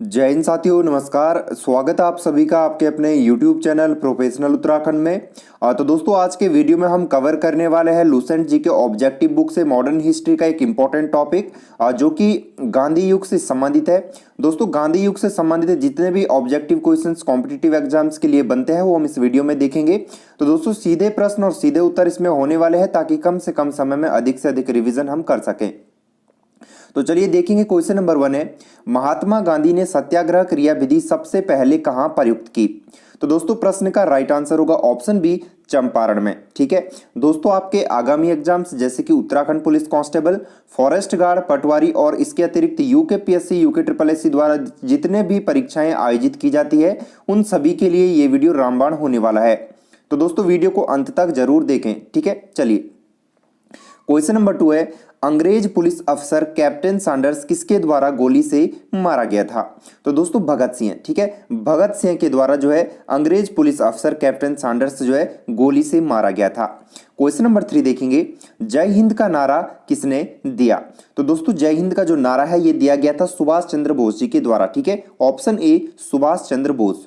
जय हिंद साथियों, नमस्कार। स्वागत है आप सभी का आपके अपने YouTube चैनल प्रोफेशनल उत्तराखंड में। तो दोस्तों, आज के वीडियो में हम कवर करने वाले हैं लुसेंट जी के ऑब्जेक्टिव बुक से मॉडर्न हिस्ट्री का एक इम्पॉर्टेंट टॉपिक, जो कि गांधी युग से संबंधित है। दोस्तों, गांधी युग से संबंधित जितने भी ऑब्जेक्टिव क्वेश्चंस कॉम्पिटिटिव एग्जाम्स के लिए बनते हैं वो हम इस वीडियो में देखेंगे। तो दोस्तों, सीधे प्रश्न और सीधे उत्तर इसमें होने वाले हैं ताकि कम से कम समय में अधिक से अधिक रिविजन हम कर सकें। तो चलिए देखेंगे। क्वेश्चन नंबर 1 है, महात्मा गांधी ने सत्याग्रह क्रियाविधि सबसे पहले कहां प्रयुक्त की? तो दोस्तों, प्रश्न का राइट आंसर होगा ऑप्शन बी, चंपारण में। ठीक है दोस्तों, आपके आगामी एग्जाम्स जैसे कि Uttarakhand police constable, forest guard, patwari और इसके अतिरिक्त यूकेपीएससी, यूके द्वारा जितने भी परीक्षाएं आयोजित की जाती है उन सभी के लिए ये वीडियो रामबाण होने वाला है। तो दोस्तों, वीडियो को अंत तक जरूर देखें। ठीक है, चलिए क्वेश्चन नंबर 2 है, अंग्रेज पुलिस अफसर कैप्टन सैंडर्स किसके द्वारा गोली से मारा गया था? तो दोस्तों, भगत सिंह। ठीक है, भगत सिंह के द्वारा जो है अंग्रेज पुलिस अफसर कैप्टन सैंडर्स जो है गोली से मारा गया था। क्वेश्चन नंबर 3 देखेंगे, जय हिंद का नारा किसने दिया? तो दोस्तों, जय हिंद का जो नारा है ये दिया गया था सुभाष चंद्र बोस जी के द्वारा। ठीक है, option A, Subhash Chandra Bose.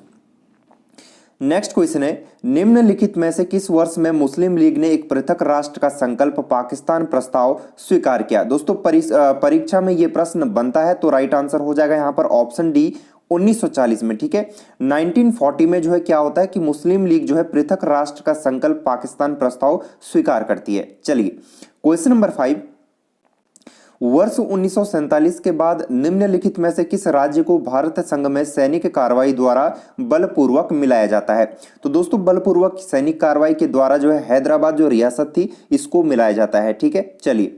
Next question है, निम्नलिखित में से किस वर्ष में मुस्लिम लीग ने एक पृथक राष्ट्र का संकल्प पाकिस्तान प्रस्ताव स्वीकार किया? दोस्तों, परीक्षा में यह प्रश्न बनता है तो राइट आंसर हो जाएगा यहां पर ऑप्शन डी, 1940 में। ठीक है, 1940 में जो है क्या होता है कि मुस्लिम लीग जो है पृथक राष्ट्र का संकल्प पाकिस्तान प्रस्ताव स्वीकार करती है। चलिए क्वेश्चन नंबर 5, वर्ष 1947 के बाद निम्नलिखित में से किस राज्य को भारत संघ में सैनिक कार्रवाई द्वारा बलपूर्वक मिलाया जाता है? तो दोस्तों, बलपूर्वक सैनिक कार्रवाई के द्वारा जो है हैदराबाद जो रियासत थी इसको मिलाया जाता है। ठीक है, चलिए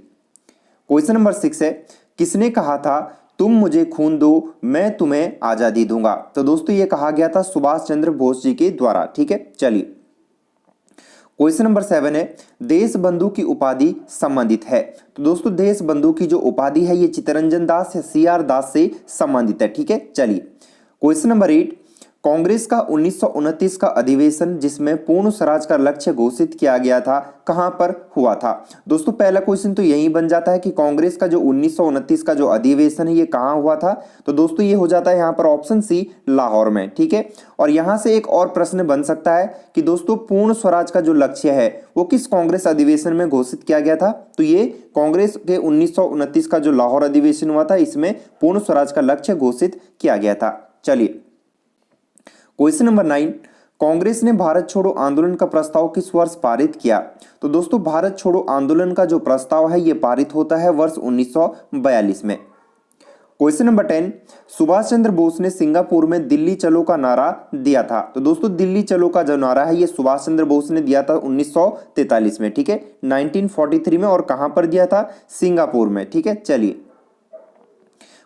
क्वेश्चन नंबर 6 है, किसने कहा था तुम मुझे खून दो मैं तुम्हें आजादी दूंगा? तो दोस्तों, ये कहा गया था सुभाष चंद्र बोस जी के द्वारा। ठीक है, चलिए क्वेश्चन नंबर 7 है, देश बंधु की उपाधि संबंधित है? तो दोस्तों, देश बंधु की जो उपाधि है ये चित्तरंजन दास या सीआर दास से संबंधित है। ठीक है, चलिए क्वेश्चन नंबर 8, कांग्रेस का 1929 का अधिवेशन जिसमें पूर्ण स्वराज का लक्ष्य घोषित किया गया था कहां पर हुआ था? दोस्तों, पहला क्वेश्चन तो यही बन जाता है कि कांग्रेस का जो 1929 का जो अधिवेशन है ये कहां हुआ था? तो दोस्तों, ये हो जाता है यहां पर ऑप्शन सी, लाहौर में। ठीक है, और यहां से एक और प्रश्न बन सकता है कि दोस्तों, पूर्ण स्वराज का जो लक्ष्य है वो किस कांग्रेस अधिवेशन में घोषित किया गया था? तो ये कांग्रेस के 1929 का जो लाहौर अधिवेशन हुआ था इसमें पूर्ण स्वराज का लक्ष्य घोषित किया गया था। चलिए क्वेश्चन नंबर 9, कांग्रेस ने भारत छोड़ो आंदोलन का प्रस्ताव किस वर्ष पारित किया? तो दोस्तों, भारत छोड़ो आंदोलन का जो प्रस्ताव है यह पारित होता है वर्ष 1942 में। क्वेश्चन नंबर 10, सुभाष चंद्र बोस ने सिंगापुर में दिल्ली चलो का नारा दिया था? तो दोस्तों, दिल्ली चलो का जो नारा है ये सुभाष चंद्र बोस ने दिया था 1943 में। ठीक है, 1943 में, और कहां पर दिया था? सिंगापुर में। ठीक है, चलिए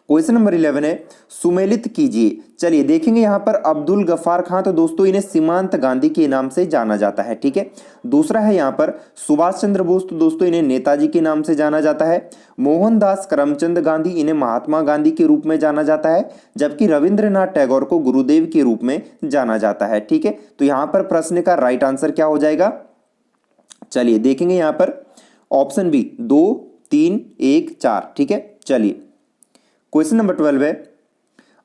क्वेश्चन नंबर 11 है, सुमेलित कीजिए। चलिए देखेंगे यहां पर अब्दुल गफ्फार खां, तो दोस्तों इन्हें सीमांत गांधी के नाम से जाना जाता है। ठीक है, दूसरा है यहां पर सुभाष चंद्र बोस, तो दोस्तों इन्हें नेताजी के नाम से जाना जाता है। मोहनदास करमचंद गांधी, इन्हें महात्मा गांधी के रूप में जाना जाता है, जबकि रविंद्रनाथ टैगोर को गुरुदेव के रूप में जाना जाता है। ठीक है, तो यहां पर प्रश्न का राइट आंसर क्या हो जाएगा? चलिए देखेंगे यहां पर ऑप्शन बी, 2, 3, 1, 4। ठीक है, चलिए क्वेश्चन नंबर 12 है,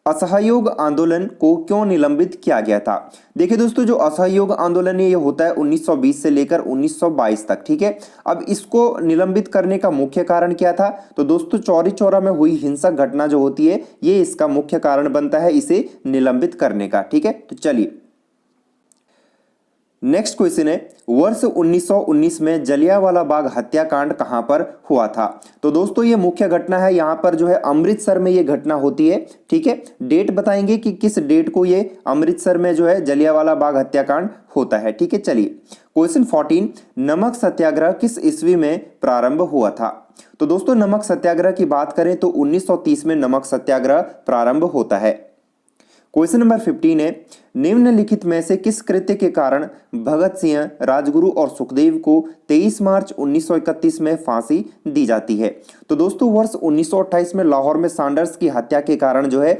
असहयोग आंदोलन को क्यों निलंबित किया गया था? देखिए दोस्तों, जो असहयोग आंदोलन है ये होता है 1920 से लेकर 1922 तक। ठीक है, अब इसको निलंबित करने का मुख्य कारण क्या था? तो दोस्तों, चौरी चौरा में हुई हिंसक घटना जो होती है ये इसका मुख्य कारण बनता है इसे निलंबित करने का। ठीक है, तो चलिए नेक्स्ट क्वेश्चन है, वर्ष 1919 में जलियांवाला बाग हत्याकांड कहां पर हुआ था? तो दोस्तों, ये मुख्य घटना है यहां पर जो है अमृतसर में ये घटना होती है। ठीक है, डेट बताएंगे कि किस डेट को ये अमृतसर में जो है जलियांवाला बाग हत्याकांड होता है। ठीक है, चलिए क्वेश्चन 14, नमक सत्याग्रह किस ईस्वी में प्रारंभ हुआ था? तो दोस्तों, नमक सत्याग्रह की बात करें तो 1930 में नमक सत्याग्रह प्रारंभ होता है। क्वेश्चन नंबर 15 है, निम्नलिखित में से किस कृत्य के कारण भगत सिंह, राजगुरु और सुखदेव को 23 मार्च 1931 में फांसी दी जाती है? तो दोस्तों, वर्ष 1928 में लाहौर में सैंडर्स की हत्या के कारण जो है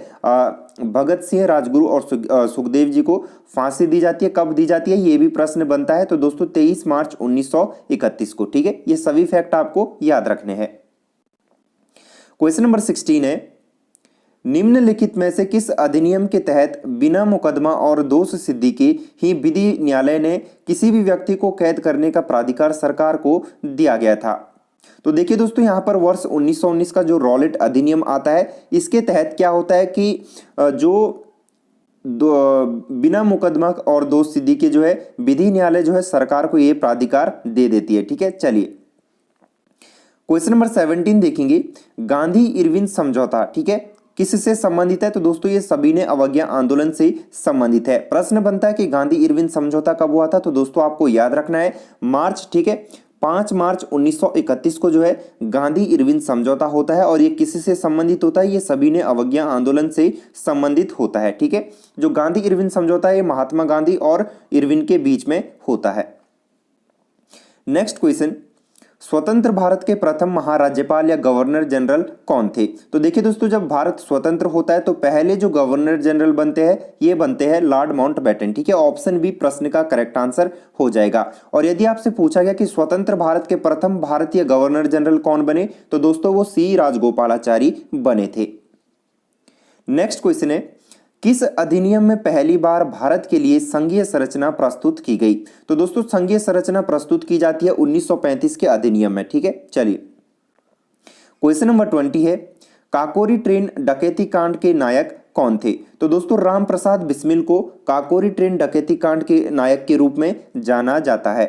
भगत सिंह, राजगुरु और सुखदेव जी को फांसी दी जाती है। कब दी जाती है ये भी प्रश्न बनता है। तो दोस्तों, 23 मार्च 1931 को। ठीक है, ये सभी फैक्ट आपको याद रखने हैं। क्वेश्चन नंबर 16 है, निम्नलिखित में से किस अधिनियम के तहत बिना मुकदमा और दोष सिद्धि के ही विधि न्यायालय ने किसी भी व्यक्ति को कैद करने का प्राधिकार सरकार को दिया गया था? तो देखिए दोस्तों, यहाँ पर वर्ष 1919 का जो रॉलेट अधिनियम आता है, इसके तहत क्या होता है कि जो बिना मुकदमा और दोष सिद्धि के जो है विधि न्यायालय जो है सरकार को ये प्राधिकार दे देती है। ठीक है, चलिए क्वेश्चन नंबर 17 देखेंगे। गांधी इरविन समझौता, ठीक है, किससे संबंधित है? तो दोस्तों ये सभी ने अवज्ञा आंदोलन से संबंधित है। प्रश्न बनता है कि गांधी इरविन समझौता कब हुआ था? तो दोस्तों आपको याद रखना है मार्च, ठीक है, 5 मार्च 1931 को जो है गांधी इरविन समझौता होता है। और ये किससे संबंधित होता है? ये सभी ने अवज्ञा आंदोलन से संबंधित होता है। ठीक है, जो गांधी इरविन समझौता है ये महात्मा गांधी और इरविन के बीच में होता है। नेक्स्ट क्वेश्चन, स्वतंत्र भारत के प्रथम महाराज्यपाल या गवर्नर जनरल कौन थे? तो देखिए दोस्तों, जब भारत स्वतंत्र होता है तो पहले जो गवर्नर जनरल बनते हैं ये बनते हैं लॉर्ड माउंटबेटन। ठीक है, ऑप्शन बी प्रश्न का करेक्ट आंसर हो जाएगा। और यदि आपसे पूछा गया कि स्वतंत्र भारत के प्रथम भारतीय गवर्नर जनरल कौन बने, तो दोस्तों वो सी राजगोपालाचारी बने थे। नेक्स्ट क्वेश्चन है, किस अधिनियम में पहली बार भारत के लिए संघीय संरचना प्रस्तुत की गई? तो दोस्तों संघीय संरचना प्रस्तुत की जाती है 1935 के अधिनियम में। ठीक है, चलिए क्वेश्चन नंबर 20 है, काकोरी ट्रेन डकैती कांड के नायक कौन थे? तो दोस्तों राम प्रसाद बिस्मिल को काकोरी ट्रेन डकैती कांड के नायक के रूप में जाना जाता है।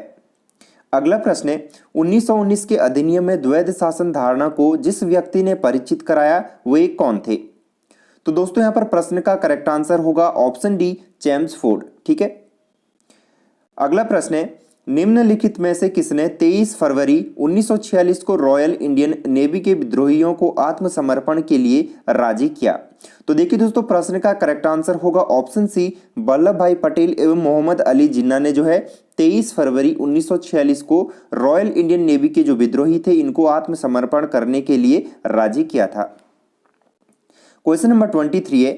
अगला प्रश्न है, 1919 के अधिनियम में द्वैध शासन धारणा को जिस व्यक्ति ने परिचित कराया वे कौन थे? तो दोस्तों यहां पर प्रश्न का करेक्ट आंसर होगा ऑप्शन डी चेम्सफोर्ड। ठीक है, अगला प्रश्न है, निम्नलिखित में से किसने 23 फरवरी 1946 को रॉयल इंडियन नेवी के विद्रोहियों को आत्मसमर्पण के लिए राजी किया? तो देखिए दोस्तों प्रश्न का करेक्ट आंसर होगा ऑप्शन सी वल्लभ भाई पटेल एवं मोहम्मद अली जिन्ना ने जो है 23 फरवरी 1946 को रॉयल इंडियन नेवी के जो विद्रोही थे इनको आत्मसमर्पण करने के लिए राजी किया था। क्वेश्चन नंबर 23 है,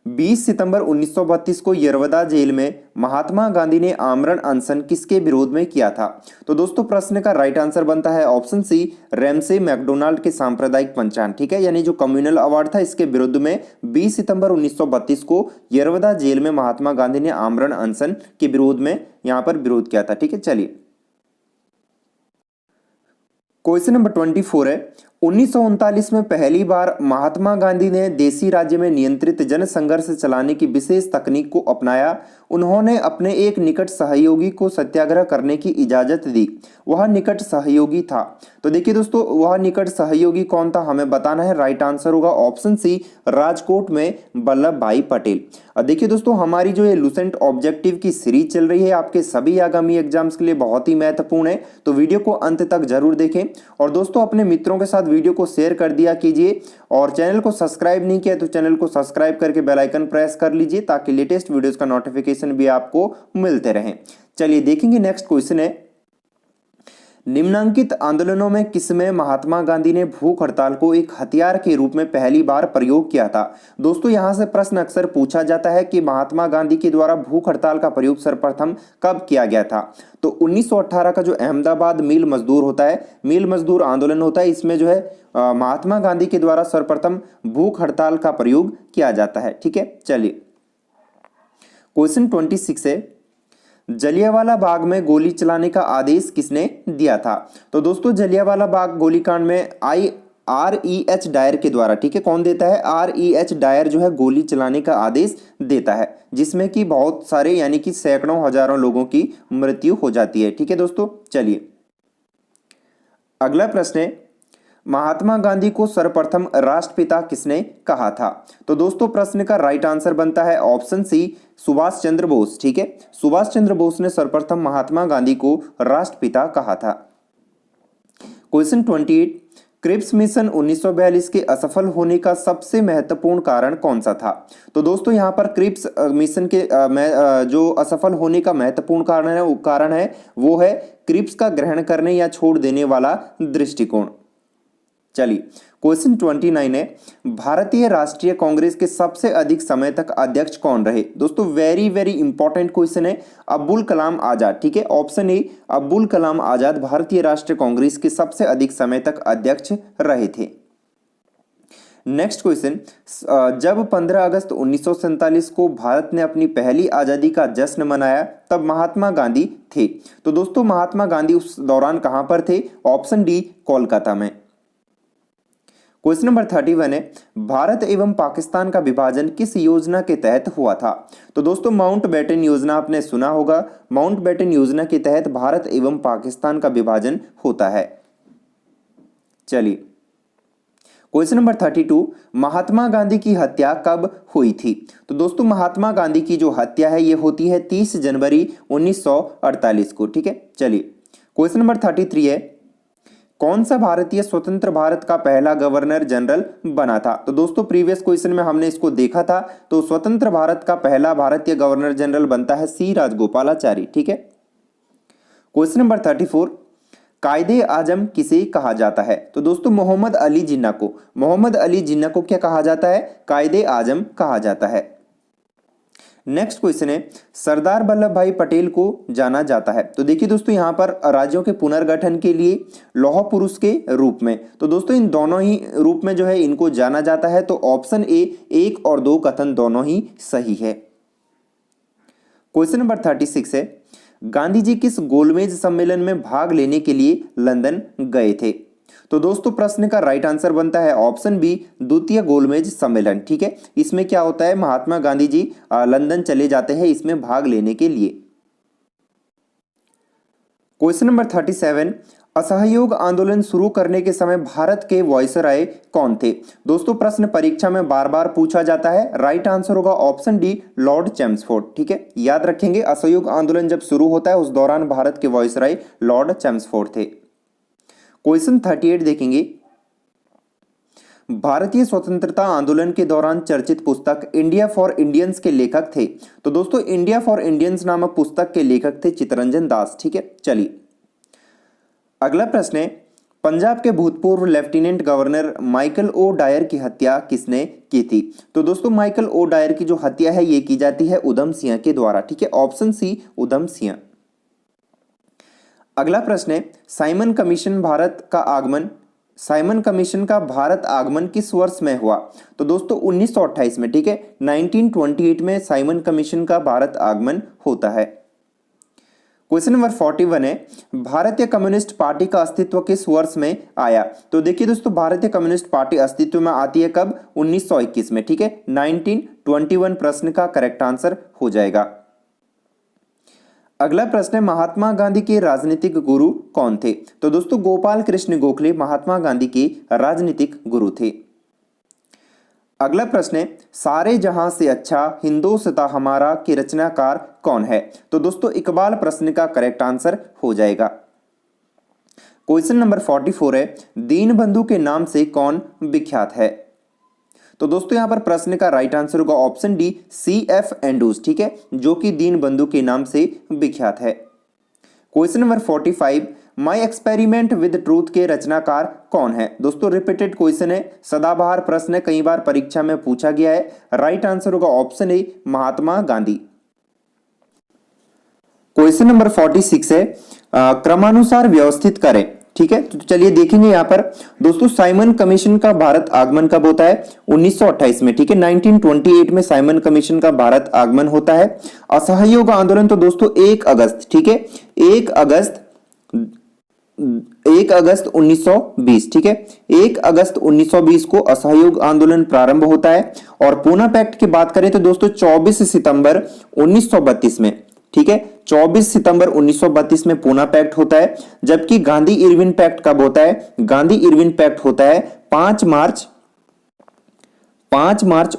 20 सितंबर 1932 को यरवदा जेल में महात्मा गांधी ने आमरण अनशन किसके विरोध में किया था? तो दोस्तों प्रश्न का राइट आंसर बनता है ऑप्शन सी रैमसे मैकडोनाल्ड के सांप्रदायिक पंचांग। ठीक है, यानी जो कम्युनल अवार्ड था इसके विरुद्ध में 20 सितंबर 1932 को यरवदा जेल में महात्मा गांधी ने आमरण अनशन के विरोध में यहां पर विरोध किया था। ठीक है, चलिए क्वेश्चन नंबर 24 है, 1939 में पहली बार महात्मा गांधी ने देसी राज्य में नियंत्रित जन संघर्ष चलाने की विशेष तकनीक को अपनाया। उन्होंने अपने एक निकट सहयोगी को सत्याग्रह करने की इजाजत दी। वह निकट सहयोगी था। तो देखिए दोस्तों वह निकट सहयोगी कौन था हमें बताना है। राइट आंसर होगा ऑप्शन सी राजकोट में वल्लभ भाई पटेल। और देखिए दोस्तों हमारी जो ये लुसेंट ऑब्जेक्टिव की सीरीज चल रही है आपके सभी आगामी एग्जाम्स के लिए बहुत ही महत्वपूर्ण है, तो वीडियो को अंत तक जरूर देखें। और दोस्तों अपने मित्रों के साथ वीडियो को शेयर कर दिया कीजिए और चैनल को सब्सक्राइब नहीं किया तो चैनल को सब्सक्राइब करके बेल आइकन प्रेस कर लीजिए ताकि लेटेस्ट वीडियोस का नोटिफिकेशन भी आपको मिलते रहें। चलिए देखेंगे नेक्स्ट क्वेश्चन है, निम्नांकित आंदोलनों में किसमें महात्मा गांधी ने भूख हड़ताल को एक हथियार के रूप में पहली बार प्रयोग किया था? दोस्तों यहां से प्रश्न अक्सर पूछा जाता है कि महात्मा गांधी के द्वारा भूख हड़ताल का प्रयोग सर्वप्रथम कब किया गया था? तो 1918 का जो अहमदाबाद मिल मजदूर होता है, मिल मजदूर आंदोलन होता है, इसमें जो है महात्मा गांधी के द्वारा सर्वप्रथम भूख हड़ताल का प्रयोग किया जाता है। ठीक है, चलिए क्वेश्चन 26 है, जलियांवाला बाग में गोली चलाने का आदेश किसने दिया था? तो दोस्तों जलियांवाला बाग गोलीकांड में REH डायर के द्वारा, ठीक है, कौन देता है? REH डायर जो है गोली चलाने का आदेश देता है, जिसमें कि बहुत सारे यानी कि सैकड़ों हजारों लोगों की मृत्यु हो जाती है। ठीक है दोस्तों, चलिए अगला प्रश्न है, महात्मा गांधी को सर्वप्रथम राष्ट्रपिता किसने कहा था? तो दोस्तों प्रश्न का राइट आंसर बनता है ऑप्शन सी सुभाष चंद्र बोस। ठीक है, सुभाष चंद्र बोस ने सर्वप्रथम महात्मा गांधी को राष्ट्रपिता कहा था। क्वेश्चन 28, क्रिप्स मिशन 1942 के असफल होने का सबसे महत्वपूर्ण कारण कौन सा था? तो दोस्तों यहाँ पर क्रिप्स मिशन के जो असफल होने का महत्वपूर्ण कारण है वो है क्रिप्स का ग्रहण करने या छोड़ देने वाला दृष्टिकोण। चलिए क्वेश्चन 29 है, भारतीय राष्ट्रीय कांग्रेस के सबसे अधिक समय तक अध्यक्ष कौन रहे? दोस्तों वेरी वेरी इंपॉर्टेंट क्वेश्चन है। अब्दुल कलाम आजाद। ठीक है, ऑप्शन ए अब्दुल कलाम आजाद भारतीय राष्ट्रीय कांग्रेस के सबसे अधिक समय तक अध्यक्ष रहे थे। नेक्स्ट क्वेश्चन, जब 15 अगस्त 1947 को भारत ने अपनी पहली आजादी का जश्न मनाया तब महात्मा गांधी थे। तो दोस्तों महात्मा गांधी उस दौरान कहां पर थे? ऑप्शन डी कोलकाता में। क्वेश्चन नंबर 31 है, भारत एवं पाकिस्तान का विभाजन किस योजना के तहत हुआ था? तो दोस्तों माउंटबेटन योजना आपने सुना होगा। माउंटबेटन योजना के तहत भारत एवं पाकिस्तान का विभाजन होता है। चलिए क्वेश्चन नंबर 32, महात्मा गांधी की हत्या कब हुई थी? तो दोस्तों महात्मा गांधी की जो हत्या है ये होती है 30 जनवरी 1948 को। ठीक है, चलिए क्वेश्चन नंबर 33 है, कौन सा भारतीय स्वतंत्र भारत का पहला गवर्नर जनरल बना था? तो दोस्तों प्रीवियस क्वेश्चन में हमने इसको देखा था। तो स्वतंत्र भारत का पहला भारतीय गवर्नर जनरल बनता है सी राजगोपालाचारी। ठीक है, क्वेश्चन नंबर 34, कायदे आजम किसे कहा जाता है? तो दोस्तों मोहम्मद अली जिन्ना को क्या कहा जाता है? कायदे आजम कहा जाता है। नेक्स्ट क्वेश्चन है, सरदार वल्लभ भाई पटेल को जाना जाता है। तो देखिए दोस्तों यहाँ पर राज्यों के पुनर्गठन के लिए लौह पुरुष के रूप में। तो दोस्तों इन दोनों ही रूप में जो है इनको जाना जाता है। तो ऑप्शन ए 1 और 2 कथन दोनों ही सही है। क्वेश्चन नंबर 36 है, गांधी जी किस गोलमेज सम्मेलन में भाग लेने के लिए लंदन गए थे? तो दोस्तों प्रश्न का राइट आंसर बनता है ऑप्शन बी, द्वितीय गोलमेज सम्मेलन। ठीक है, इसमें क्या होता है, महात्मा गांधी जी लंदन चले जाते हैं इसमें भाग लेने के लिए। क्वेश्चन नंबर 37, असहयोग आंदोलन शुरू करने के समय भारत के वायसराय कौन थे? दोस्तों प्रश्न परीक्षा में बार बार पूछा जाता है। राइट आंसर होगा ऑप्शन डी, लॉर्ड चैम्सफोर्ड। ठीक है, याद रखेंगे असहयोग आंदोलन जब शुरू होता है उस दौरान भारत के वायसराय लॉर्ड चैम्सफोर्ड थे। क्वेश्चन 38 देखेंगे, भारतीय स्वतंत्रता आंदोलन के दौरान चर्चित पुस्तक इंडिया फॉर इंडियंस के लेखक थे। तो दोस्तों इंडिया फॉर इंडियंस नामक पुस्तक के लेखक थे चित्तरंजन दास। ठीक है, चलिए अगला प्रश्न है, पंजाब के भूतपूर्व lieutenant governor Michael O'Dwyer की हत्या किसने की थी? तो दोस्तों माइकल ओ डायर की जो हत्या है ये की जाती है उधम सिंह के द्वारा। ठीक है, ऑप्शन सी उधम सिंह। अगला प्रश्न है, साइमन कमीशन का भारत आगमन किस वर्ष में हुआ? तो दोस्तों 1928 में। ठीक है, 1928 में साइमन कमीशन का भारत आगमन होता है। क्वेश्चन नंबर 41 है, भारतीय कम्युनिस्ट पार्टी का अस्तित्व किस वर्ष में आया? तो देखिए दोस्तों भारतीय कम्युनिस्ट पार्टी अस्तित्व में आती है कब? 1921 में। ठीक है, 1921 प्रश्न का करेक्ट आंसर हो जाएगा। अगला प्रश्न है, महात्मा गांधी के राजनीतिक गुरु कौन थे? तो दोस्तों गोपाल कृष्ण गोखले महात्मा गांधी के राजनीतिक गुरु थे। अगला प्रश्न है, सारे जहां से अच्छा हिंदोस्तां हमारा के रचनाकार कौन है? तो दोस्तों इकबाल प्रश्न का करेक्ट आंसर हो जाएगा। क्वेश्चन नंबर 44 है, दीनबंधु के नाम से कौन विख्यात है? तो दोस्तों यहां पर प्रश्न का राइट आंसर होगा ऑप्शन डी, C.F. एंड्रूज। ठीक है, जो कि दीनबंधु के नाम से विख्यात है। Question number 45, my experiment with truth के रचनाकार कौन है? दोस्तों रिपीटेड क्वेश्चन है, सदाबहार प्रश्न है, कई बार परीक्षा में पूछा गया है। राइट आंसर होगा option A, Mahatma Gandhi. Question number 46 है, क्रमानुसार व्यवस्थित करें। ठीक है, तो चलिए देखेंगे यहाँ पर दोस्तों साइमन कमीशन का भारत आगमन कब होता है? 1928 में। ठीक है, 1928 में साइमन कमीशन का भारत आगमन होता है। असहयोग आंदोलन तो दोस्तों 1 अगस्त। ठीक है, 1 अगस्त 1920। ठीक है, 1 अगस्त 1920 को असहयोग आंदोलन प्रारंभ होता है। और पूना पैक्ट की बात करें तो दोस्तों 24 सितंबर 1932 में। ठीक है, 24 सितंबर 1932 में पूना पैक्ट होता है। जबकि गांधी इरविन पैक्ट कब होता है? गांधी इरविन पैक्ट होता है 5 मार्च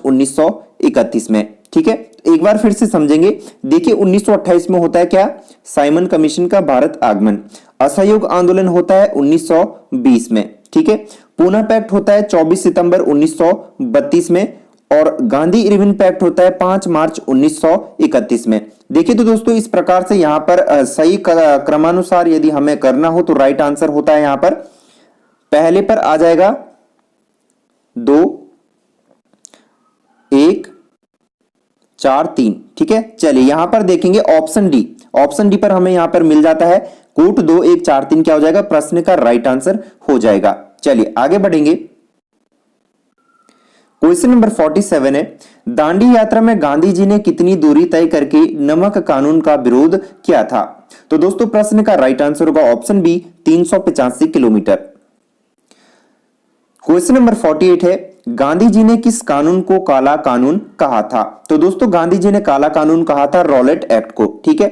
1931 में। ठीक है, एक बार फिर से समझेंगे। देखिए 1928 में होता है क्या? साइमन कमीशन का भारत आगमन। असहयोग आंदोलन होता है 1920 में। ठीक है, पूना पैक्ट होता है 24 सितंबर 1932 में और गांधी इरविन पैक्ट होता है 5 मार्च 1931 में। देखिए तो दोस्तों इस प्रकार से यहां पर सही क्रमानुसार यदि हमें करना हो तो राइट आंसर होता है यहां पर पहले पर आ जाएगा 2 1 4 3। ठीक है, चलिए यहां पर देखेंगे ऑप्शन डी पर हमें यहां पर मिल जाता है कूट 2 1 4 3 क्या हो जाएगा? प्रश्न का राइट आंसर हो जाएगा। चलिए आगे बढ़ेंगे। क्वेश्चन नंबर 47 है, दांडी यात्रा में गांधी जी ने कितनी दूरी तय करके नमक कानून का विरोध किया था? तो दोस्तों प्रश्न का राइट आंसर होगा option B 385 kilometre. Question number 48 है, गांधी जी ने किस कानून को काला कानून कहा था? तो दोस्तों गांधी जी ने काला कानून कहा था रॉलेट एक्ट को। ठीक है।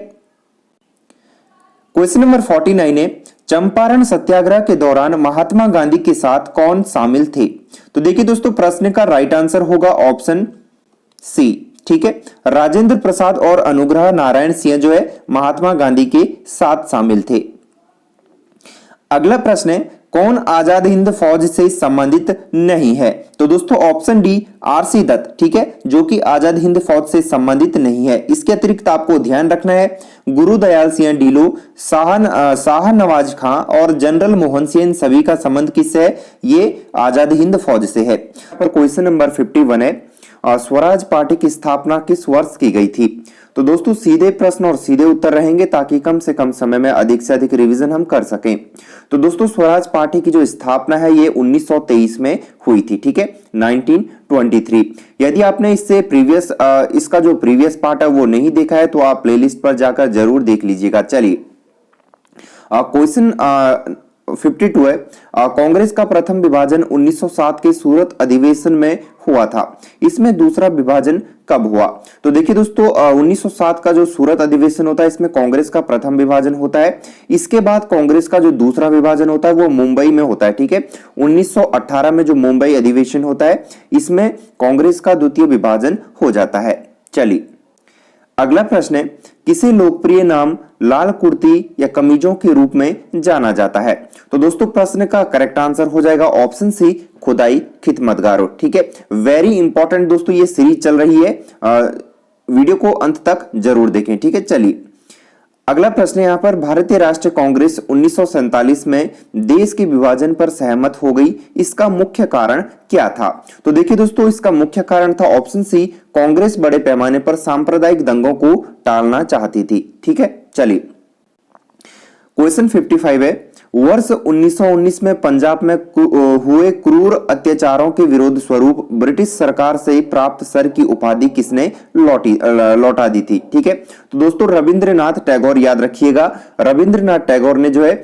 क्वेश्चन नंबर 49 है, चंपारण सत्याग्रह के दौरान महात्मा गांधी के साथ कौन शामिल थे? तो देखिए दोस्तों प्रश्न का राइट आंसर होगा ऑप्शन सी। ठीक है, राजेंद्र प्रसाद और अनुग्रह नारायण सिंह जो है महात्मा गांधी के साथ शामिल थे। अगला प्रश्न है, कौन आजाद हिंद फौज से संबंधित नहीं है? तो दोस्तों ऑप्शन डी आरसी दत्त। ठीक है, जो कि आजाद हिंद फौज से संबंधित नहीं है। इसके अतिरिक्त आपको ध्यान रखना है गुरुदयाल सिंह ढीलो, शाहनवाज खां और जनरल मोहन सिंह, इन सभी का संबंध किससे है? ये आजाद हिंद फौज से है। पर क्वेश्चन नंबर 51 है, स्वराज पार्टी की स्थापना किस वर्ष की गई थी? तो दोस्तों सीधे प्रश्न और सीधे उत्तर रहेंगे ताकि कम से कम समय में अधिक से अधिक रिवीजन हम कर सकें। तो दोस्तों स्वराज पार्टी की जो स्थापना है ये 1923 में हुई थी। ठीक है, 1923। यदि आपने इससे प्रीवियस इसका जो प्रीवियस पार्ट है वो नहीं देखा है तो आप प्लेलिस्ट पर जाकर जरूर देख लीजिएगा। चलिए क्वेश्चन 52 है, कांग्रेस का प्रथम विभाजन 1907 के सूरत अधिवेशन में हुआ था। इसमें दूसरा विभाजन कब हुआ? तो देखिए दोस्तों 1907 का जो सूरत अधिवेशन होता है इसमें कांग्रेस का प्रथम विभाजन होता है। इसके बाद कांग्रेस का जो दूसरा विभाजन होता है वो मुंबई में होता है। ठीक है, 1918 में जो मुंबई अधिवेशन होता है इसमें कांग्रेस का द्वितीय विभाजन हो जाता है। चलिए अगला प्रश्न है, किसे लोकप्रिय नाम लाल कुर्ती या कमीजों के रूप में जाना जाता है? तो दोस्तों प्रश्न का करेक्ट आंसर हो जाएगा ऑप्शन सी खुदाई खिदमतगारों। ठीक है, वेरी इंपॉर्टेंट दोस्तों ये सीरीज चल रही है, वीडियो को अंत तक जरूर देखें। ठीक है, चलिए अगला प्रश्न यहाँ पर, भारतीय राष्ट्रीय कांग्रेस 1947 में देश के विभाजन पर सहमत हो गई, इसका मुख्य कारण क्या था? तो देखिए दोस्तों इसका मुख्य कारण था ऑप्शन सी, कांग्रेस बड़े पैमाने पर सांप्रदायिक दंगों को टालना चाहती थी। ठीक है, चलिए क्वेश्चन 55 है, वर्ष 1919 में पंजाब में हुए क्रूर अत्याचारों के विरोध स्वरूप ब्रिटिश सरकार से प्राप्त सर की उपाधि किसने लौटा दी थी? ठीक है, तो दोस्तों रविंद्रनाथ टैगोर, याद रखिएगा रविंद्रनाथ टैगोर ने जो है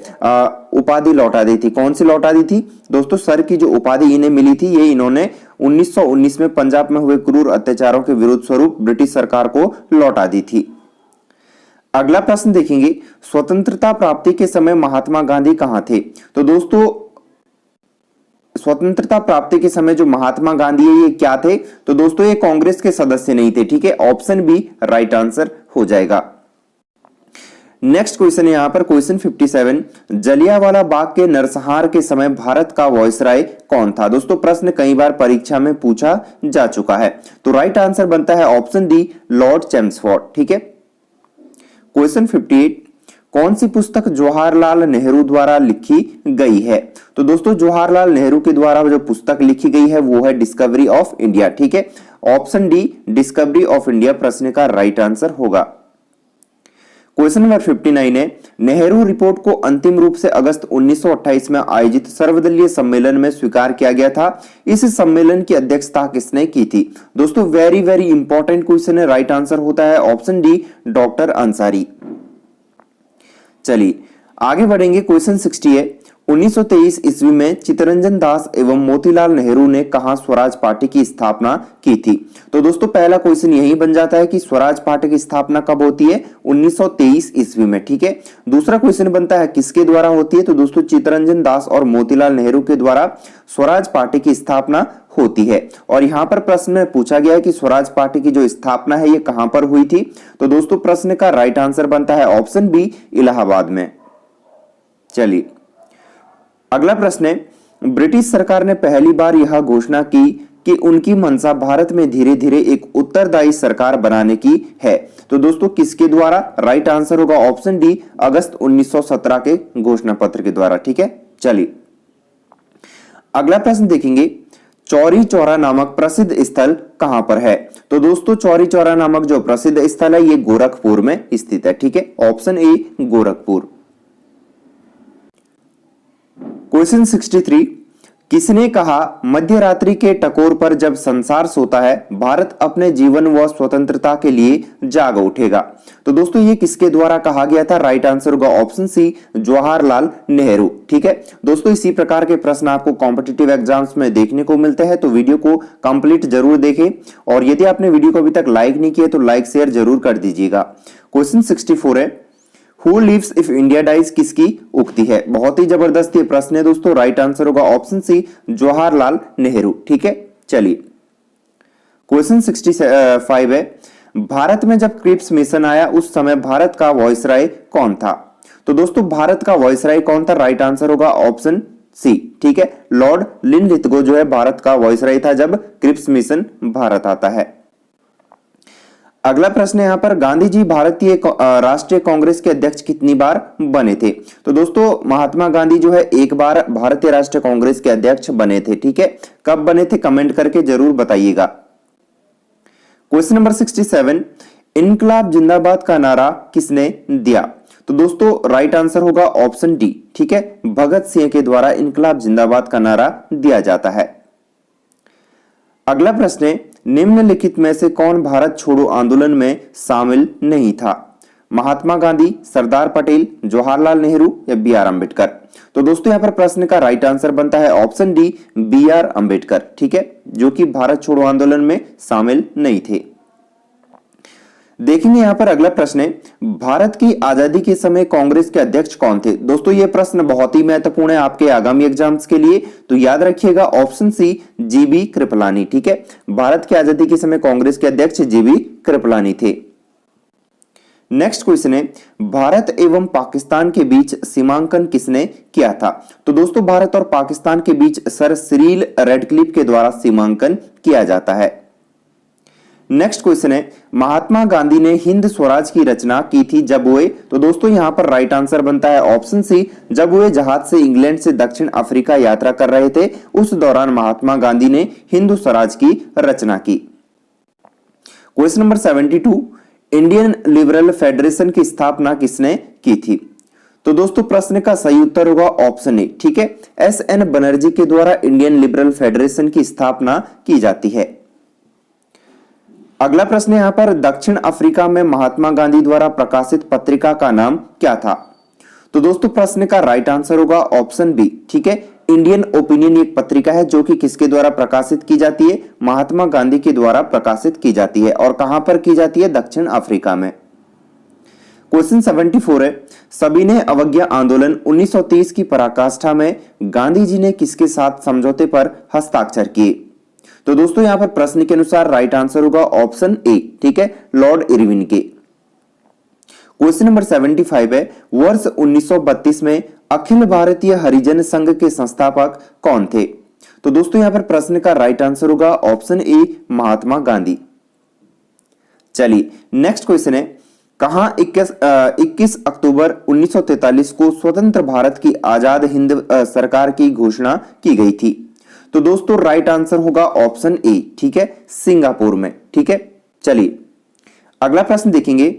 उपाधि लौटा दी थी। कौन सी लौटा दी थी? दोस्तों सर की जो उपाधि इन्हें मिली थी ये इन्होंने 1919 में पंजाब में हुए क्रूर अत्याचारों के विरोध स्वरूप ब्रिटिश सरकार को लौटा दी थी। अगला प्रश्न देखेंगे, स्वतंत्रता प्राप्ति के समय महात्मा गांधी कहां थे? तो दोस्तों स्वतंत्रता प्राप्ति के समय जो महात्मा गांधी है ये क्या थे? तो दोस्तों ये कांग्रेस के सदस्य नहीं थे। ठीक है, ऑप्शन बी राइट आंसर हो जाएगा। नेक्स्ट क्वेश्चन है यहाँ पर क्वेश्चन 57, जलियांवाला बाग के नरसंहार के समय भारत का वायसराय कौन था? दोस्तों प्रश्न कई बार परीक्षा में पूछा जा चुका है, तो राइट आंसर बनता है ऑप्शन डी लॉर्ड चैम्सफोर्ड। ठीक है, क्वेश्चन 58, कौन सी पुस्तक जवाहरलाल नेहरू द्वारा लिखी गई है? तो दोस्तों जवाहरलाल नेहरू के द्वारा जो पुस्तक लिखी गई है वो है डिस्कवरी ऑफ इंडिया। ठीक है, option D discovery of India प्रश्न का राइट आंसर होगा। क्वेश्चन नंबर 59 है, नेहरू रिपोर्ट को अंतिम रूप से अगस्त 1928 में आयोजित सर्वदलीय सम्मेलन में स्वीकार किया गया था। इस सम्मेलन की अध्यक्षता किसने की थी? दोस्तों वेरी वेरी इंपॉर्टेंट क्वेश्चन है, राइट आंसर होता है ऑप्शन डी डॉक्टर अंसारी। चलिए आगे बढ़ेंगे। क्वेश्चन 60 है, 1923 ईस्वी में चित्तरंजन दास एवं मोतीलाल नेहरू ने कहां स्वराज पार्टी की स्थापना की थी? तो दोस्तों पहला क्वेश्चन यही बन जाता है कि स्वराज पार्टी की स्थापना कब होती है? 1923 ईस्वी में। ठीक है, दूसरा क्वेश्चन बनता है किसके द्वारा होती है? तो दोस्तों चित्तरंजन दास और मोतीलाल नेहरू के द्वारा स्वराज पार्टी की स्थापना होती है। और यहाँ पर प्रश्न में पूछा गया है कि स्वराज पार्टी की जो स्थापना है ये कहां पर हुई थी? तो दोस्तों प्रश्न का राइट आंसर बनता है ऑप्शन बी इलाहाबाद में। चलिए अगला प्रश्न है, ब्रिटिश सरकार ने पहली बार यह घोषणा की कि उनकी मंशा भारत में धीरे धीरे एक उत्तरदायी सरकार बनाने की है। तो दोस्तों किसके द्वारा? राइट आंसर होगा ऑप्शन डी अगस्त 1917 के घोषणा पत्र के द्वारा। ठीक है, चलिए अगला प्रश्न देखेंगे, चौरी चौरा नामक प्रसिद्ध स्थल कहां पर है? तो दोस्तों चौरी चौरा नामक जो प्रसिद्ध स्थल है ये गोरखपुर में स्थित है। ठीक है, ऑप्शन ए गोरखपुर। क्वेश्चन 63, किसने कहा मध्य रात्रि के टकोर पर जब संसार सोता है भारत अपने जीवन व स्वतंत्रता के लिए जाग उठेगा। तो दोस्तों ये किसके द्वारा कहा गया था? राइट आंसर होगा ऑप्शन सी, जवाहरलाल नेहरू। ठीक है दोस्तों, इसी प्रकार के प्रश्न आपको कॉम्पिटिटिव एग्जाम्स में देखने को मिलते हैं, तो वीडियो को कंप्लीट जरूर देखें। और यदि आपने वीडियो को अभी तक लाइक नहीं किया तो लाइक शेयर जरूर कर दीजिएगा। क्वेश्चन 64 है, who lives if India dies किसकी उक्ति है? बहुत ही जबरदस्त ये प्रश्न है दोस्तों। राइट आंसर होगा ऑप्शन सी, जवाहरलाल नेहरू। ठीक है चलिए क्वेश्चन 65 है, भारत में जब क्रिप्स मिशन आया उस समय भारत का वॉइसराय कौन था? तो दोस्तों भारत का वॉइसराय कौन था? राइट आंसर होगा ऑप्शन सी। ठीक है, लॉर्ड लिनलिथगो जो है भारत का वॉइसराय था जब क्रिप्स मिशन भारत आता है। अगला प्रश्न यहां पर, गांधी जी भारतीय राष्ट्रीय कांग्रेस के अध्यक्ष कितनी बार बने थे? तो दोस्तों महात्मा गांधी जो है एक बार भारतीय राष्ट्रीय कांग्रेस के अध्यक्ष बने थे। ठीक है, कब बने थे कमेंट करके जरूर बताइएगा। क्वेश्चन नंबर 67, इनकलाब जिंदाबाद का नारा किसने दिया? तो दोस्तों राइट आंसर होगा ऑप्शन डी। ठीक है, भगत सिंह के द्वारा इनकलाब जिंदाबाद का नारा दिया जाता है। अगला प्रश्न है, निम्नलिखित में से कौन भारत छोड़ो आंदोलन में शामिल नहीं था? महात्मा गांधी, सरदार पटेल, जवाहरलाल नेहरू या बी आर अम्बेडकर? तो दोस्तों यहां पर प्रश्न का राइट आंसर बनता है option D, B R Ambedkar. ठीक है, जो कि भारत छोड़ो आंदोलन में शामिल नहीं थे। देखेंगे यहां पर अगला प्रश्न है, भारत की आजादी के समय कांग्रेस के अध्यक्ष कौन थे? दोस्तों ये प्रश्न बहुत ही महत्वपूर्ण है आपके आगामी एग्जाम्स के लिए, तो याद रखिएगा ऑप्शन सी, जीबी कृपलानी। ठीक है, भारत की आजादी के समय कांग्रेस के अध्यक्ष जीबी कृपलानी थे। नेक्स्ट क्वेश्चन है, भारत एवं पाकिस्तान के बीच सीमांकन किसने किया था? तो दोस्तों भारत और पाकिस्तान के बीच सर सिरिल रेडक्लिफ के द्वारा सीमांकन किया जाता है। नेक्स्ट क्वेश्चन है, महात्मा गांधी ने हिंद स्वराज की रचना की थी जब हुए? तो दोस्तों यहां पर राइट आंसर बनता है ऑप्शन सी, जब वे जहाज से इंग्लैंड से दक्षिण अफ्रीका यात्रा कर रहे थे उस दौरान महात्मा गांधी ने हिंदू स्वराज की रचना की। Question number 72, Indian liberal federation की स्थापना किसने की थी? तो दोस्तों प्रश्न का सही उत्तर होगा ऑप्शन ए। ठीक है, एस एन बनर्जी के द्वारा इंडियन लिबरल फेडरेशन की स्थापना की जाती है। अगला प्रश्न यहां पर, दक्षिण अफ्रीका में महात्मा गांधी द्वारा प्रकाशित पत्रिका का नाम क्या था? तो दोस्तों प्रश्न का राइट आंसर होगा ऑप्शन बी। ठीक है, इंडियन ओपिनियन एक पत्रिका है जो कि किसके द्वारा प्रकाशित की जाती है? महात्मा गांधी के द्वारा प्रकाशित की जाती है। और कहां पर की जाती है? दक्षिण अफ्रीका में। क्वेश्चन 74 है, सविनय अवज्ञा आंदोलन 1930 की पराकाष्ठा में गांधी जी ने किसके साथ समझौते पर हस्ताक्षर किए? तो दोस्तों यहां पर प्रश्न के अनुसार राइट आंसर होगा ऑप्शन ए। ठीक है, लॉर्ड इरविन के। क्वेश्चन नंबर 75 है, वर्ष 1932 में अखिल भारतीय हरिजन संघ के संस्थापक कौन थे? तो दोस्तों यहां पर प्रश्न का राइट आंसर होगा ऑप्शन ए, महात्मा गांधी। चलिए नेक्स्ट क्वेश्चन है, कहां 21 अक्टूबर 1943 को स्वतंत्र भारत की आजाद हिंद सरकार की घोषणा की गई थी? तो दोस्तों राइट आंसर होगा ऑप्शन ए। ठीक है, सिंगापुर में। ठीक है, चलिए अगला प्रश्न देखेंगे।